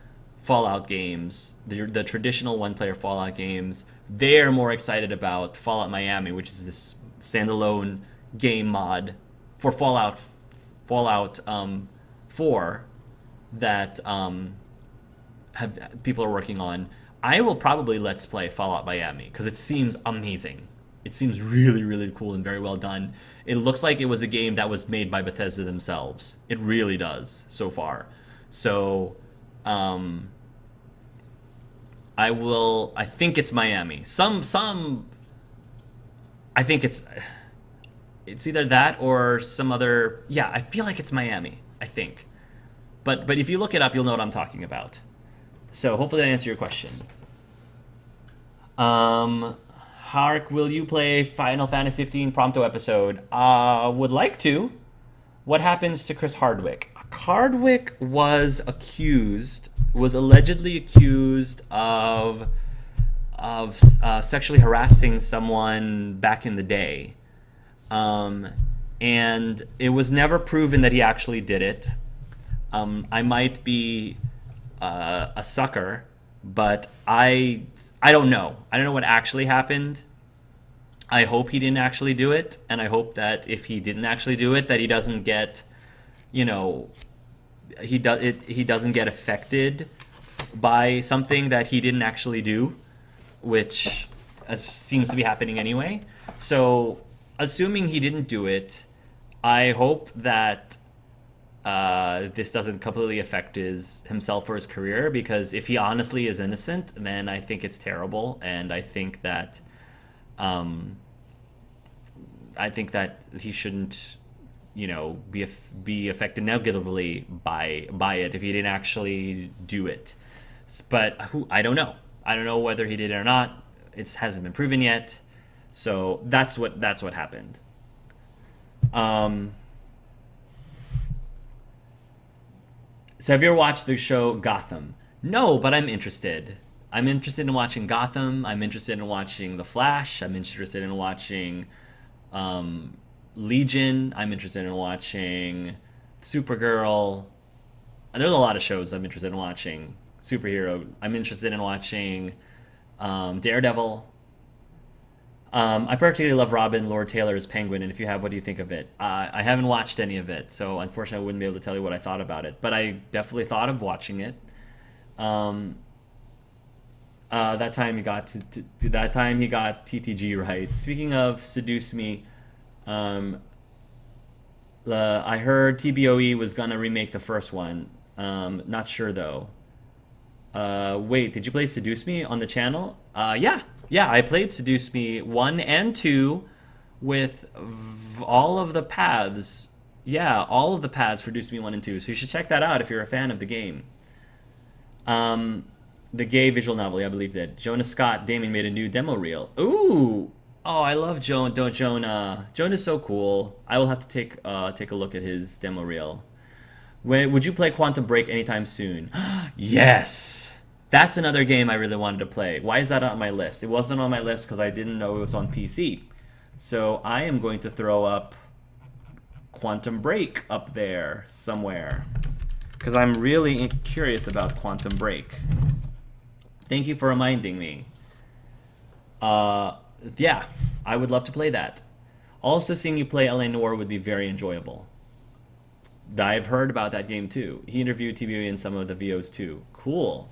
Fallout games, the traditional one-player Fallout games, they're more excited about Fallout Miami, which is this standalone game mod for Fallout 4 that have people are working on. I will probably let's play Fallout Miami because it seems amazing. It seems really, really cool and very well done. It looks like it was a game that was made by Bethesda themselves. It really does so far. So, I think it's Miami. I think it's either that or some other. Yeah, I feel like it's Miami. I think, but if you look it up, you'll know what I'm talking about. So hopefully that answers your question. Hark, will you play Final Fantasy 15 Prompto episode? Would like to. What happens to Chris Hardwick? Hardwick was allegedly accused of sexually harassing someone back in the day. And it was never proven that he actually did it. I might be a sucker, but I don't know. I don't know what actually happened. I hope he didn't actually do it, and I hope that if he didn't actually do it, that he doesn't get, he doesn't get affected by something that he didn't actually do, which seems to be happening anyway. So, assuming he didn't do it, I hope that this doesn't completely affect himself or his career, because if he honestly is innocent, then I think it's terrible, and I think that he shouldn't, be affected negatively by it if he didn't actually do it. But I don't know. I don't know whether he did it or not. It hasn't been proven yet. So that's what happened. So have you ever watched the show Gotham? No, but I'm interested. I'm interested in watching Gotham. I'm interested in watching The Flash. I'm interested in watching Legion. I'm interested in watching Supergirl. And there's a lot of shows I'm interested in watching. Superhero. I'm interested in watching Daredevil. I particularly love Robin Lord Taylor's Penguin, and if you have, what do you think of it? I haven't watched any of it, so unfortunately I wouldn't be able to tell you what I thought about it, but I definitely thought of watching it. That time he got TTG right. Speaking of Seduce Me, I heard TBOE was gonna remake the first one. Not sure though. Wait, did you play Seduce Me on the channel? Yeah, I played Seduce Me 1 and 2 with all of the paths. Yeah, all of the paths for Seduce Me 1 and 2. So you should check that out if you're a fan of the game. Um, the gay visual novel, yeah, I believe that. Jonah Scott Damon made a new demo reel. Ooh! Oh, I love Jonah. Jonah's so cool. I will have to take a look at his demo reel. Would you play Quantum Break anytime soon? Yes! That's another game I really wanted to play. Why is that on my list? It wasn't on my list because I didn't know it was on PC. So I am going to throw up Quantum Break up there somewhere. Because I'm really curious about Quantum Break. Thank you for reminding me. Yeah, I would love to play that. Also, seeing you play LA Noire would be very enjoyable. I've heard about that game too. He interviewed TBOE in some of the VOs too. Cool.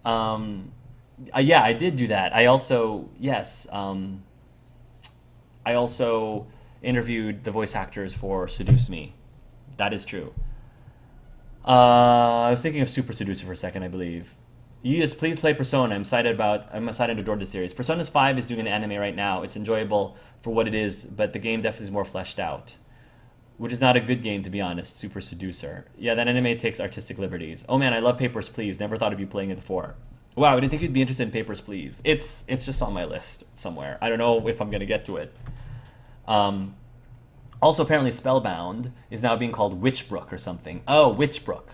Yeah, I did do that. I also, yes, I also interviewed the voice actors for Seduce Me. That is true. I was thinking of Super Seducer for a second, I believe. Yes, please play Persona. I'm excited to adore the series. Persona 5 is doing an anime right now. It's enjoyable for what it is, but the game definitely is more fleshed out. Which is not a good game, to be honest. Super Seducer. Yeah, that anime takes artistic liberties. Oh man, I love Papers, Please. Never thought of you playing it before. Wow, I didn't think you'd be interested in Papers, Please. It's just on my list somewhere. I don't know if I'm going to get to it. Also, apparently Spellbound is now being called Witchbrook or something. Oh, Witchbrook.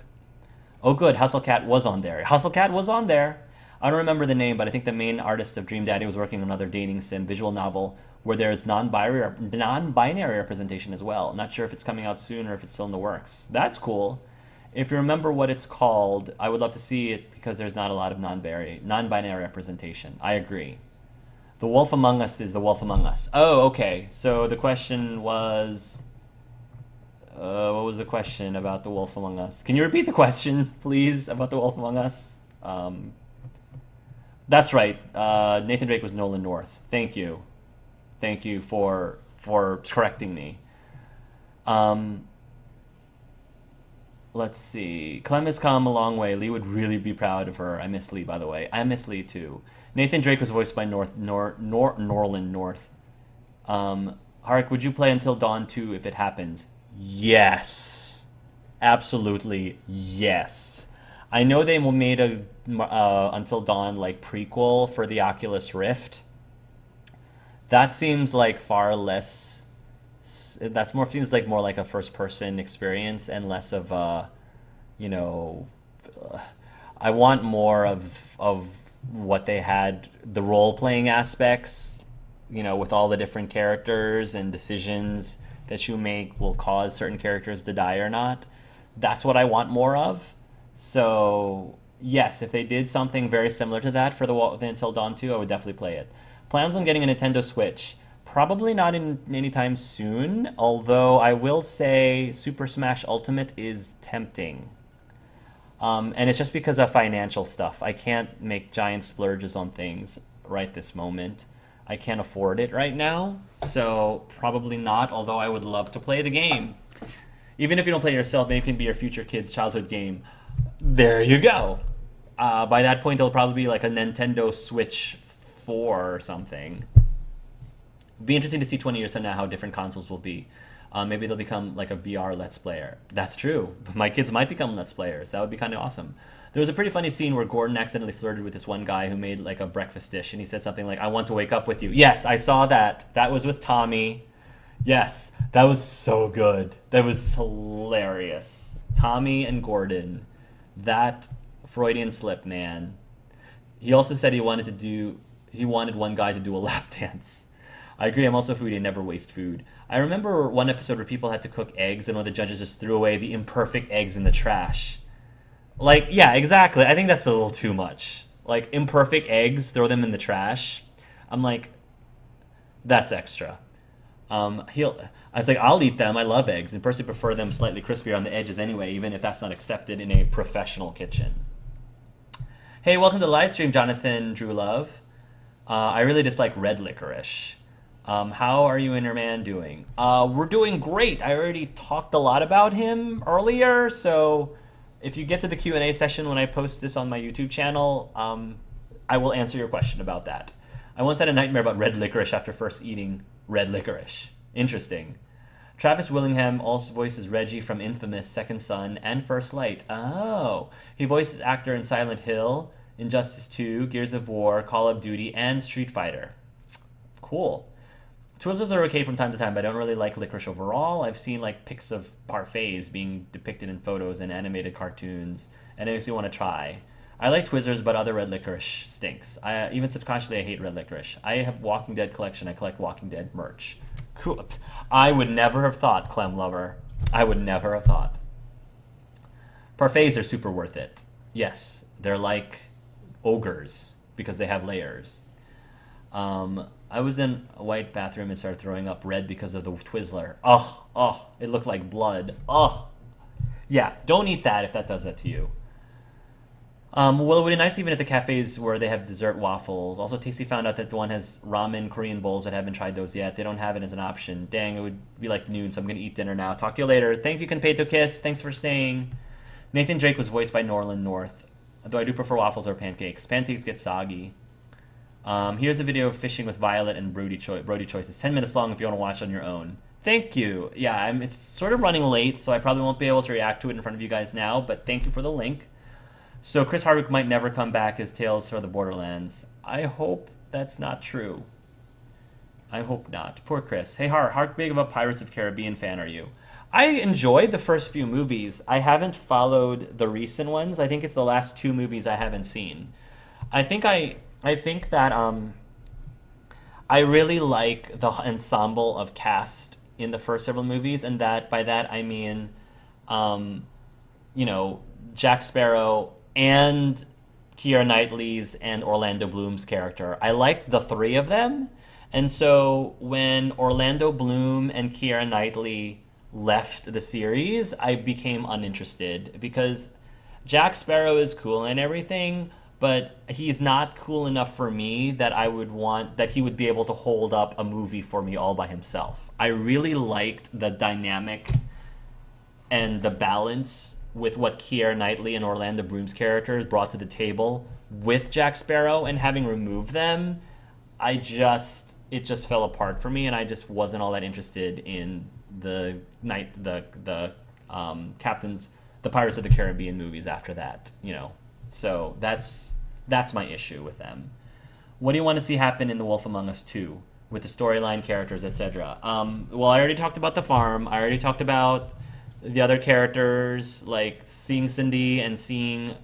Oh good, Hustlecat was on there. Hustlecat was on there. I don't remember the name, but I think the main artist of Dream Daddy was working on another dating sim visual novel where there's non-binary representation as well. Not sure if it's coming out soon or if it's still in the works. That's cool. If you remember what it's called, I would love to see it because there's not a lot of non-binary representation. I agree. The Wolf Among Us is The Wolf Among Us. Oh, okay. So the question was... what was the question about The Wolf Among Us? Can you repeat the question, please, about The Wolf Among Us? That's right. Nathan Drake was Nolan North. Thank you. Thank you for correcting me. Let's see. Clem has come a long way. Lee would really be proud of her. I miss Lee, by the way. I miss Lee, too. Nathan Drake was voiced by Norland North. Harik, would you play Until Dawn 2 if it happens? Yes. Absolutely yes. I know they made a Until Dawn like prequel for the Oculus Rift. That seems like far less. Seems like more like a first-person experience and less of a, I want more of what they had, the role-playing aspects, with all the different characters and decisions that you make will cause certain characters to die or not. That's what I want more of. So yes, if they did something very similar to that for the Until Dawn 2, I would definitely play it. Plans on getting a Nintendo Switch. Probably not in anytime soon, although I will say Super Smash Ultimate is tempting. And it's just because of financial stuff. I can't make giant splurges on things right this moment. I can't afford it right now, so probably not, although I would love to play the game. Even if you don't play it yourself, maybe it can be your future kid's childhood game. There you go. By that point, it'll probably be like a Nintendo Switch 4 or something. It'd be interesting to see 20 years from now how different consoles will be. Maybe they'll become like a VR Let's Player. That's true. My kids might become Let's Players. That would be kind of awesome. There was a pretty funny scene where Gordon accidentally flirted with this one guy who made like a breakfast dish, and he said something like, "I want to wake up with you." Yes, I saw that. That was with Tommy. Yes, that was so good. That was hilarious. Tommy and Gordon. That Freudian slip, man. He also said he wanted one guy to do a lap dance. I agree, I'm also a foodie and never waste food. I remember one episode where people had to cook eggs and one of the judges just threw away the imperfect eggs in the trash. Like, yeah, exactly. I think that's a little too much. Like, imperfect eggs, throw them in the trash. I'm like, that's extra. I was like, I'll eat them. I love eggs and personally prefer them slightly crispier on the edges anyway, even if that's not accepted in a professional kitchen. Hey, welcome to the live stream, Jonathan Drew Love. I really dislike red licorice. How are you and your man doing? We're doing great. I already talked a lot about him earlier, so if you get to the Q&A session when I post this on my YouTube channel, I will answer your question about that. I once had a nightmare about red licorice after first eating red licorice. Interesting. Travis Willingham also voices Reggie from Infamous, Second Son, and First Light. Oh, he voices actor in Silent Hill, Injustice 2, Gears of War, Call of Duty, and Street Fighter. Cool. Twizzlers are okay from time to time, but I don't really like licorice overall. I've seen like pics of parfaits being depicted in photos and animated cartoons, and it makes me want to try. I like Twizzlers, but other red licorice stinks. Even subconsciously, I hate red licorice. I have Walking Dead collection. I collect Walking Dead merch. Cool. I would never have thought, Clem Lover. I would never have thought. Parfaits are super worth it. Yes, they're like ogres because they have layers. I was in a white bathroom and started throwing up red because of the Twizzler. Oh, it looked like blood. Oh, yeah, don't eat that if that does that to you. Well, it would be nice even at the cafes where they have dessert waffles. Also, Tasty found out that the one has ramen Korean bowls that haven't tried those yet. They don't have it as an option. Dang, it would be like noon, so I'm going to eat dinner now. Talk to you later. Thank you, Conpeto Kiss. Thanks for staying. Nathan Drake was voiced by Norland North. Though I do prefer waffles or pancakes. Pancakes get soggy. Here's the video of fishing with Violet and Brody Choice. It's 10 minutes long if you want to watch on your own. Thank you. Yeah, it's sort of running late, so I probably won't be able to react to it in front of you guys now, but thank you for the link. So Chris Hardwick might never come back as Tales for the Borderlands. I hope that's not true. I hope not. Poor Chris. Hey, how big of a Pirates of Caribbean fan are you? I enjoyed the first few movies. I haven't followed the recent ones. I think it's the last two movies I haven't seen. I think that I really like the ensemble of cast in the first several movies, and that by that I mean, Jack Sparrow and Keira Knightley's and Orlando Bloom's character. I like the three of them, and so when Orlando Bloom and Keira Knightley left the series, I became uninterested because Jack Sparrow is cool and everything, but he's not cool enough for me that I would want that he would be able to hold up a movie for me all by himself. I really liked the dynamic and the balance with what Keira Knightley and Orlando Bloom's characters brought to the table with Jack Sparrow, and having removed them, it just fell apart for me, and I just wasn't all that interested in the Pirates of the Caribbean movies after that, So that's my issue with them. What do you want to see happen in The Wolf Among Us 2 with the storyline, characters, etc.? Well, I already talked about the farm. I already talked about the other characters, like seeing Cindy and seeing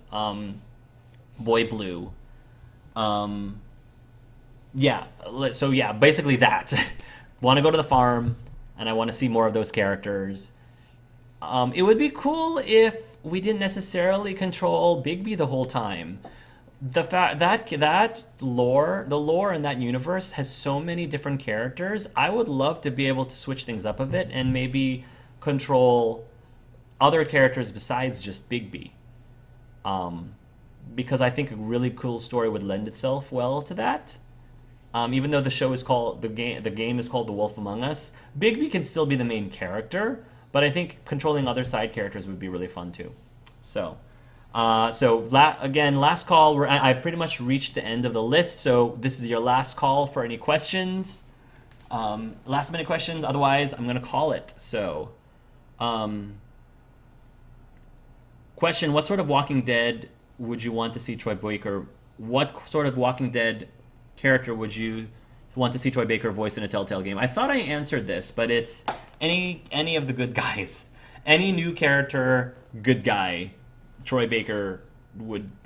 Boy Blue. Basically that. Want to go to the farm, and I want to see more of those characters. It would be cool if we didn't necessarily control Bigby the whole time. The fact that the lore in that universe has so many different characters, I would love to be able to switch things up a bit and maybe control other characters besides just Bigby. Because I think a really cool story would lend itself well to that. Even though the show is called the game is called The Wolf Among Us, Bigby can still be the main character, but I think controlling other side characters would be really fun too. So last call. I've pretty much reached the end of the list, so this is your last call for any questions. Last minute questions. Otherwise, I'm gonna call it. So, question: what sort of Walking Dead would you want to see Troy Baker? What sort of Walking Dead character would you want to see Troy Baker voice in a Telltale game? I thought I answered this, but it's any of the good guys. Any new character, good guy, Troy Baker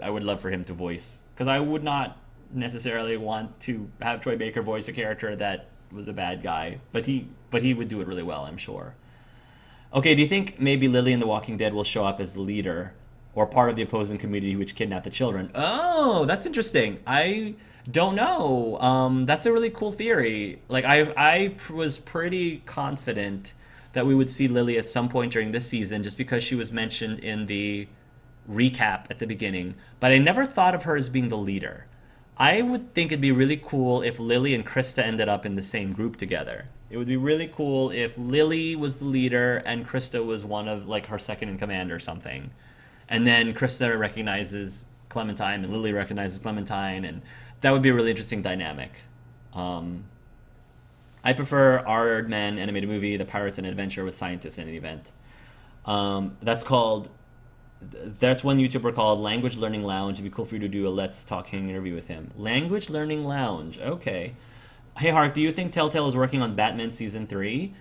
I would love for him to voice, because I would not necessarily want to have Troy Baker voice a character that was a bad guy, but he would do it really well, I'm sure. Okay, do you think maybe Lily in The Walking Dead will show up as the leader or part of the opposing community which kidnapped the children? Oh, that's interesting. I don't know. That's a really cool theory. Like I was pretty confident that we would see Lily at some point during this season, just because she was mentioned in the recap at the beginning. But I never thought of her as being the leader. I would think it'd be really cool if Lily and Krista ended up in the same group together. It would be really cool if Lily was the leader and Krista was one of like her second in command or something. And then Krista recognizes Clementine and Lily recognizes Clementine, and that would be a really interesting dynamic. Um, I prefer our Men animated movie, The Pirates and Adventure with Scientists in an Event. That's called. That's one YouTuber called Language Learning Lounge. It'd be cool for you to do a Let's Talking interview with him. Language Learning Lounge. Okay. Hey, Hark, do you think Telltale is working on Batman season 3?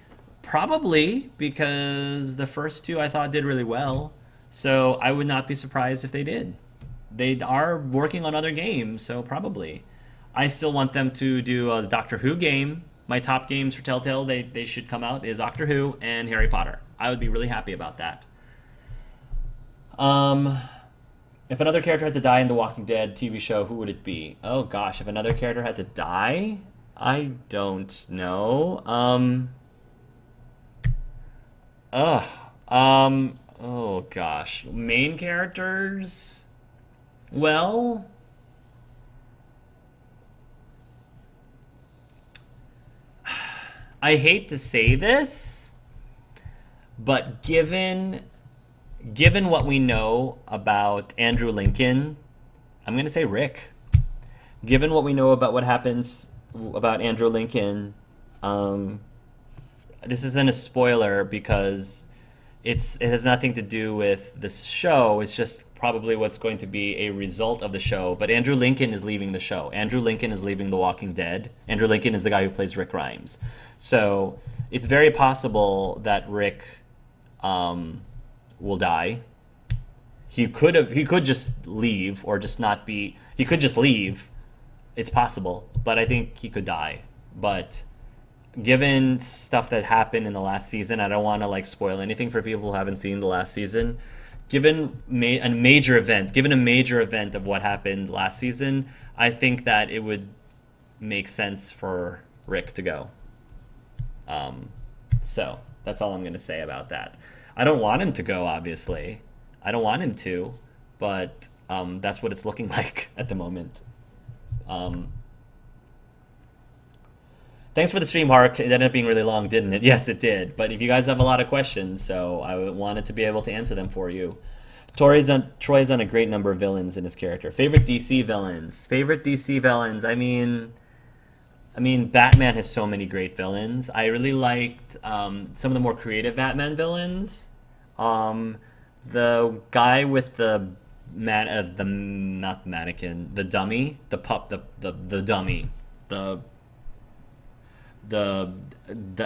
Probably, because the first two I thought did really well. So I would not be surprised if they did. They are working on other games, so probably. I still want them to do a Doctor Who game. My top games for Telltale, they should come out, is Doctor Who and Harry Potter. I would be really happy about that. Um, if another character had to die in the Walking Dead TV show, who would it be? Oh gosh, if another character had to die, I don't know. Ugh. Oh gosh, main characters. Well, I hate to say this, but given what we know about Andrew Lincoln, I'm going to say Rick. Given what we know about what happens about Andrew Lincoln, this isn't a spoiler because it has nothing to do with the show. It's just probably what's going to be a result of the show. But Andrew Lincoln is leaving the show. Andrew Lincoln is leaving The Walking Dead. Andrew Lincoln is the guy who plays Rick Grimes. So it's very possible that Rick will die. He could just leave or just not be. He could just leave. It's possible, but I think he could die. But given stuff that happened in the last season, I don't want to like spoil anything for people who haven't seen the last season. Given a major event of what happened last season, I think that it would make sense for Rick to go. So that's all I'm going to say about that. I don't want him to go, obviously. I don't want him to, but that's what it's looking like at the moment. Thanks for the stream, Hark. It ended up being really long, didn't it? Yes, it did. But if you guys have a lot of questions, so I wanted to be able to answer them for you. Troy's done a great number of villains in his character. Favorite DC villains? I mean, Batman has so many great villains. I really liked some of the more creative Batman villains. The guy with the not mannequin, the dummy, the pup, the dummy, the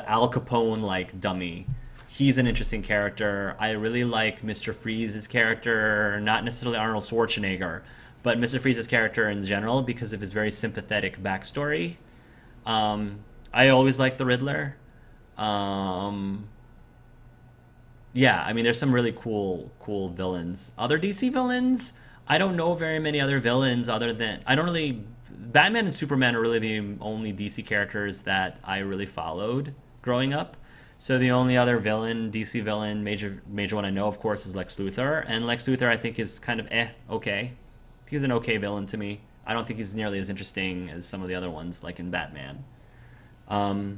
Al Capone like dummy. He's an interesting character. I really like Mr. Freeze's character, not necessarily Arnold Schwarzenegger, but Mr. Freeze's character in general because of his very sympathetic backstory. I always liked the Riddler. Yeah, I mean, there's some really cool villains. Other DC villains, I don't know very many other villains other than Batman and Superman are really the only DC characters that I really followed growing up. So the only other DC villain, major one I know, of course, is Lex Luthor. And Lex Luthor, I think, is kind of okay. He's an okay villain to me. I don't think he's nearly as interesting as some of the other ones, like in Batman. Well,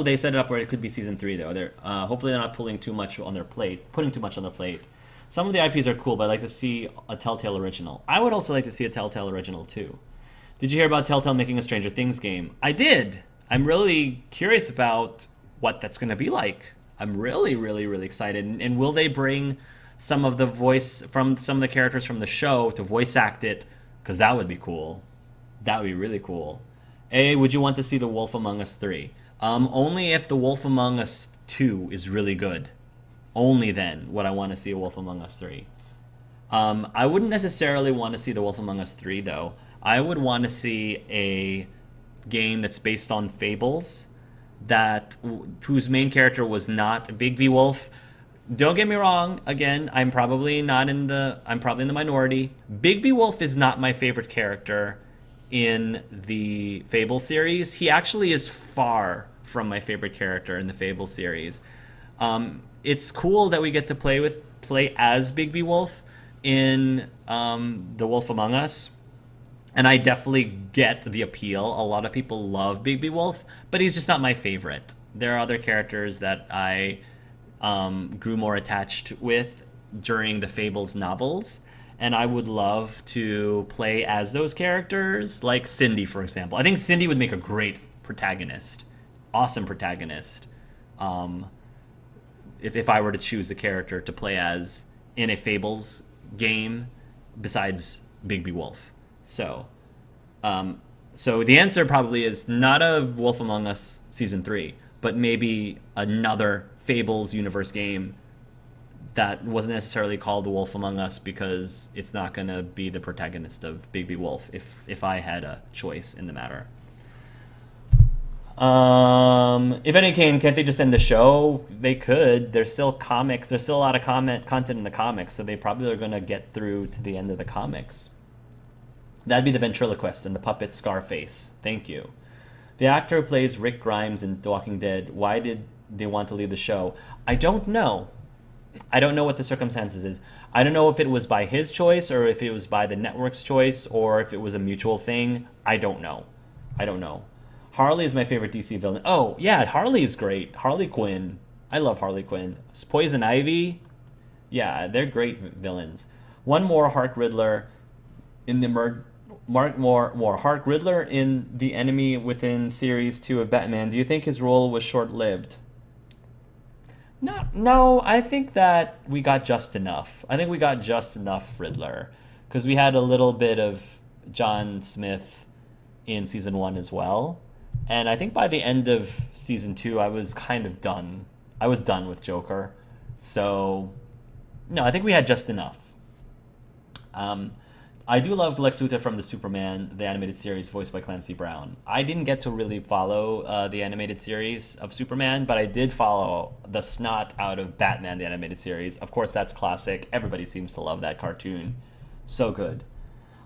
they set it up where it could be season 3, though. Hopefully they're not putting too much on their plate. Some of the IPs are cool, but I'd like to see a Telltale original. I would also like to see a Telltale original, too. Did you hear about Telltale making a Stranger Things game? I did. I'm really curious about what that's going to be like. I'm really, really, really excited. And will they bring some of the voice from some of the characters from the show to voice act it? Because that would be cool. That would be really cool. Would you want to see The Wolf Among Us 3? Only if The Wolf Among Us 2 is really good. Only then would I want to see A Wolf Among Us 3. I wouldn't necessarily want to see The Wolf Among Us 3, though. I would want to see a game that's based on fables, whose main character was not Bigby Wolf. Don't get me wrong. Again, I'm probably in the minority. Bigby Wolf is not my favorite character in the Fable series. He actually is far from my favorite character in the Fable series. It's cool that we get to play as Bigby Wolf in The Wolf Among Us, and I definitely get the appeal. A lot of people love Bigby Wolf, but he's just not my favorite. There are other characters that I grew more attached with during the Fables novels, and I would love to play as those characters, like Cindy, for example. I think Cindy would make a great protagonist, awesome protagonist. Um, if I were to choose a character to play as in a Fables game, besides Bigby Wolf. So, um, so the answer probably is not a Wolf Among Us season 3, but maybe another Fables universe game that wasn't necessarily called The Wolf Among Us, because it's not going to be the protagonist of Bigby Wolf if I had a choice in the matter. If any can't they just end the show? They could. There's still comics. There's still a lot of content in the comics, so they probably are going to get through to the end of the comics. That'd be the ventriloquist and the puppet Scarface. Thank you. The actor who plays Rick Grimes in The Walking Dead, why did they want to leave the show? I don't know. I don't know what the circumstances is. I don't know if it was by his choice or if it was by the network's choice or if it was a mutual thing. I don't know. I don't know. Harley is my favorite DC villain. Oh, yeah, Harley is great. Harley Quinn. I love Harley Quinn. Poison Ivy. Yeah, they're great villains. One more Hark Riddler in the more Hark Riddler in the Enemy Within series 2 of Batman. Do you think his role was short-lived? No, I think that we got just enough. I think we got just enough Riddler, because we had a little bit of John Smith in season 1 as well. And I think by the end of season 2, I was kind of done. I was done with Joker. So, no, I think we had just enough. I do love Lex Luthor from the Superman, the animated series, voiced by Clancy Brown. I didn't get to really follow the animated series of Superman, but I did follow the snot out of Batman, the animated series. Of course, that's classic. Everybody seems to love that cartoon. So good.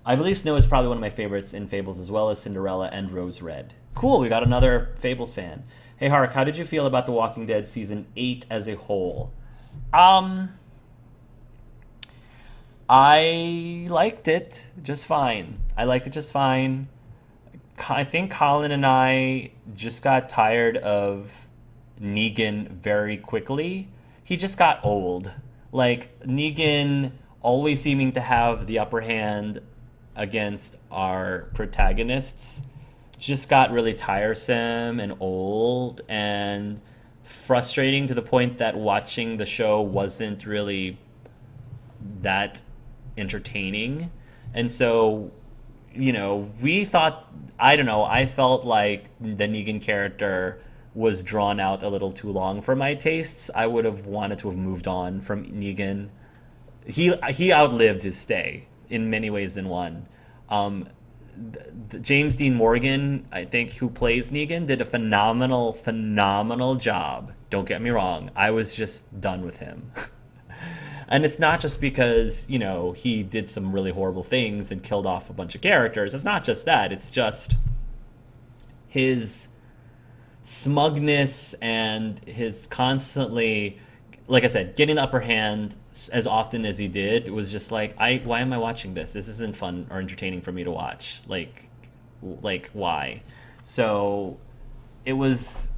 I believe Snow is probably one of my favorites in Fables, as well as Cinderella and Rose Red. Cool, we got another Fables fan. Hey, Hark, how did you feel about The Walking Dead Season 8 as a whole? I liked it just fine. I liked it just fine. I think Colin and I just got tired of Negan very quickly. He just got old. Like, Negan always seeming to have the upper hand against our protagonists just got really tiresome and old and frustrating, to the point that watching the show wasn't really that entertaining. And so, we thought, I don't know, I felt like the Negan character was drawn out a little too long for my tastes. I would have wanted to have moved on from Negan. He outlived his stay in many ways than one. James Dean Morgan, I think, who plays Negan, did a phenomenal job. Don't get me wrong. I was just done with him. And it's not just because, he did some really horrible things and killed off a bunch of characters. It's not just that. It's just his smugness and his constantly, like I said, getting the upper hand as often as he did. It was just like, why am I watching this? This isn't fun or entertaining for me to watch. Like why? So I was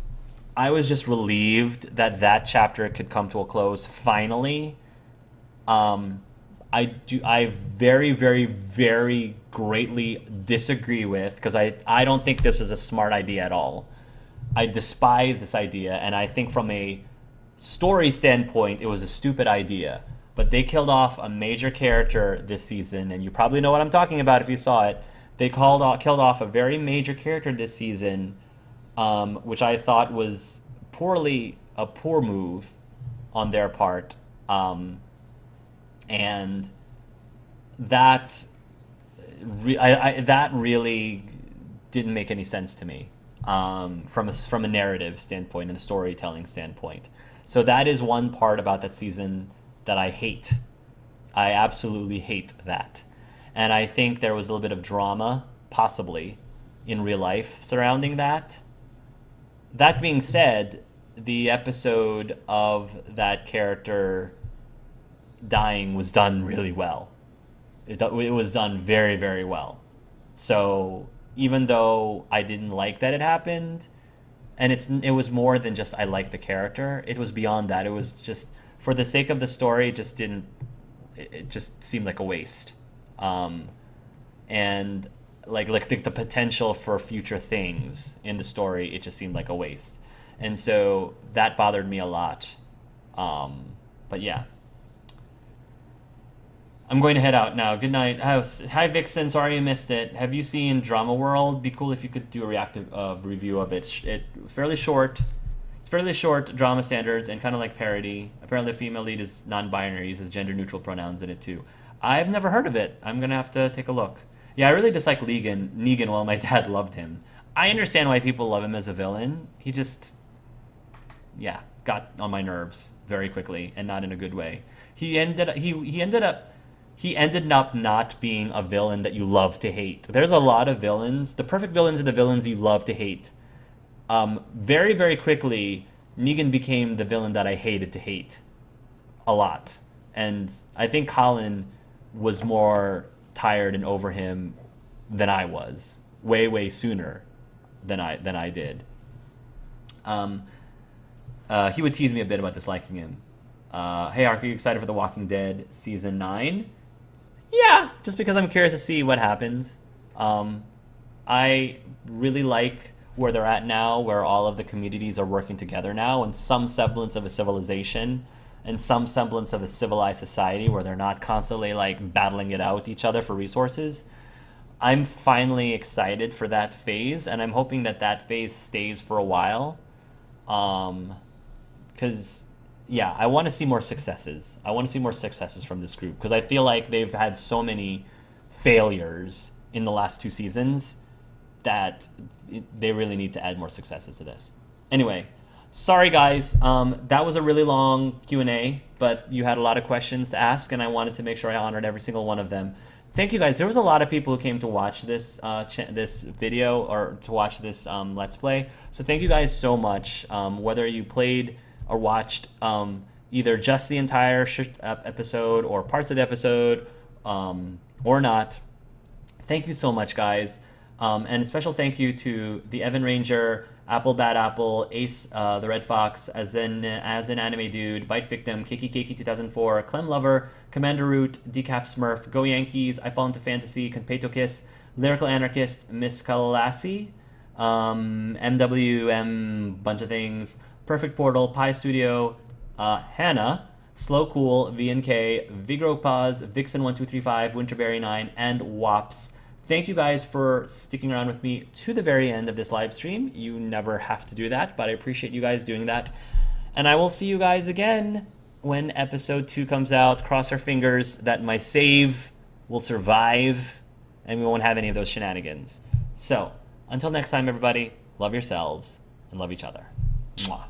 just relieved that chapter could come to a close finally. I very, very, very greatly disagree with, because I don't think this is a smart idea at all. I despise this idea, and I think from a story standpoint, it was a stupid idea. But they killed off a major character this season, and you probably know what I'm talking about if you saw it. They killed off a very major character this season, which I thought was a poor move on their part. And that that really didn't make any sense to me, from a narrative standpoint and a storytelling standpoint. So that is one part about that season that I hate. I absolutely hate that. And I think there was a little bit of drama, possibly, in real life surrounding that. That being said, the episode of that character dying was done really well. It was done very, very well. So even though I didn't like that it happened, and it was more than just I liked the character. It was beyond that. It was just for the sake of the story. It just didn't. It just seemed like a waste. And like the potential for future things in the story, it just seemed like a waste. And so that bothered me a lot. But yeah. I'm going to head out now. Good night. Hi, Vixen. Sorry you missed it. Have you seen Drama World? Be cool if you could do a reactive review of it. It's fairly short. It's fairly short drama standards and kind of like parody. Apparently, the female lead is non-binary, uses gender-neutral pronouns in it too. I've never heard of it. I'm gonna have to take a look. Yeah, I really dislike Negan while my dad loved him. I understand why people love him as a villain. He just, yeah, got on my nerves very quickly and not in a good way. He ended up not being a villain that you love to hate. There's a lot of villains. The perfect villains are the villains you love to hate. Very, very quickly, Negan became the villain that I hated to hate a lot. And I think Colin was more tired and over him than I was. Way, way sooner than I did. He would tease me a bit about disliking him. Hey, Ark, are you excited for The Walking Dead Season 9? Yeah, just because I'm curious to see what happens. I really like where they're at now, where all of the communities are working together now, and some semblance of a civilization, and some semblance of a civilized society where they're not constantly like battling it out each other for resources. I'm finally excited for that phase, and I'm hoping that phase stays for a while. Because yeah, I want to see more successes. I want to see more successes from this group because I feel like they've had so many failures in the last 2 seasons that they really need to add more successes to this. Anyway, sorry guys, that was a really long Q&A, but you had a lot of questions to ask, and I wanted to make sure I honored every single one of them. Thank you guys. There was a lot of people who came to watch this this video or to watch this Let's Play. So thank you guys so much. Whether you played or watched either just the entire episode or parts of the episode or not, thank you so much, guys. And a special thank you to the Evan Ranger, Apple Bad Apple, Ace the Red Fox, as in Anime Dude, Bite Victim, Kiki 2004, Clem Lover, Commander Root, Decaf Smurf, Go Yankees, I Fall Into Fantasy, Conpeto Kiss, Lyrical Anarchist, Miss Kalassi, MWM, bunch of things, Perfect Portal, Pi Studio, Hannah, Slow Cool, VNK, Vigro Paz, Vixen1235, Winterberry9, and Wops. Thank you guys for sticking around with me to the very end of this live stream. You never have to do that, but I appreciate you guys doing that. And I will see you guys again when episode 2 comes out. Cross our fingers that my save will survive and we won't have any of those shenanigans. So, until next time, everybody, love yourselves and love each other. Mwah.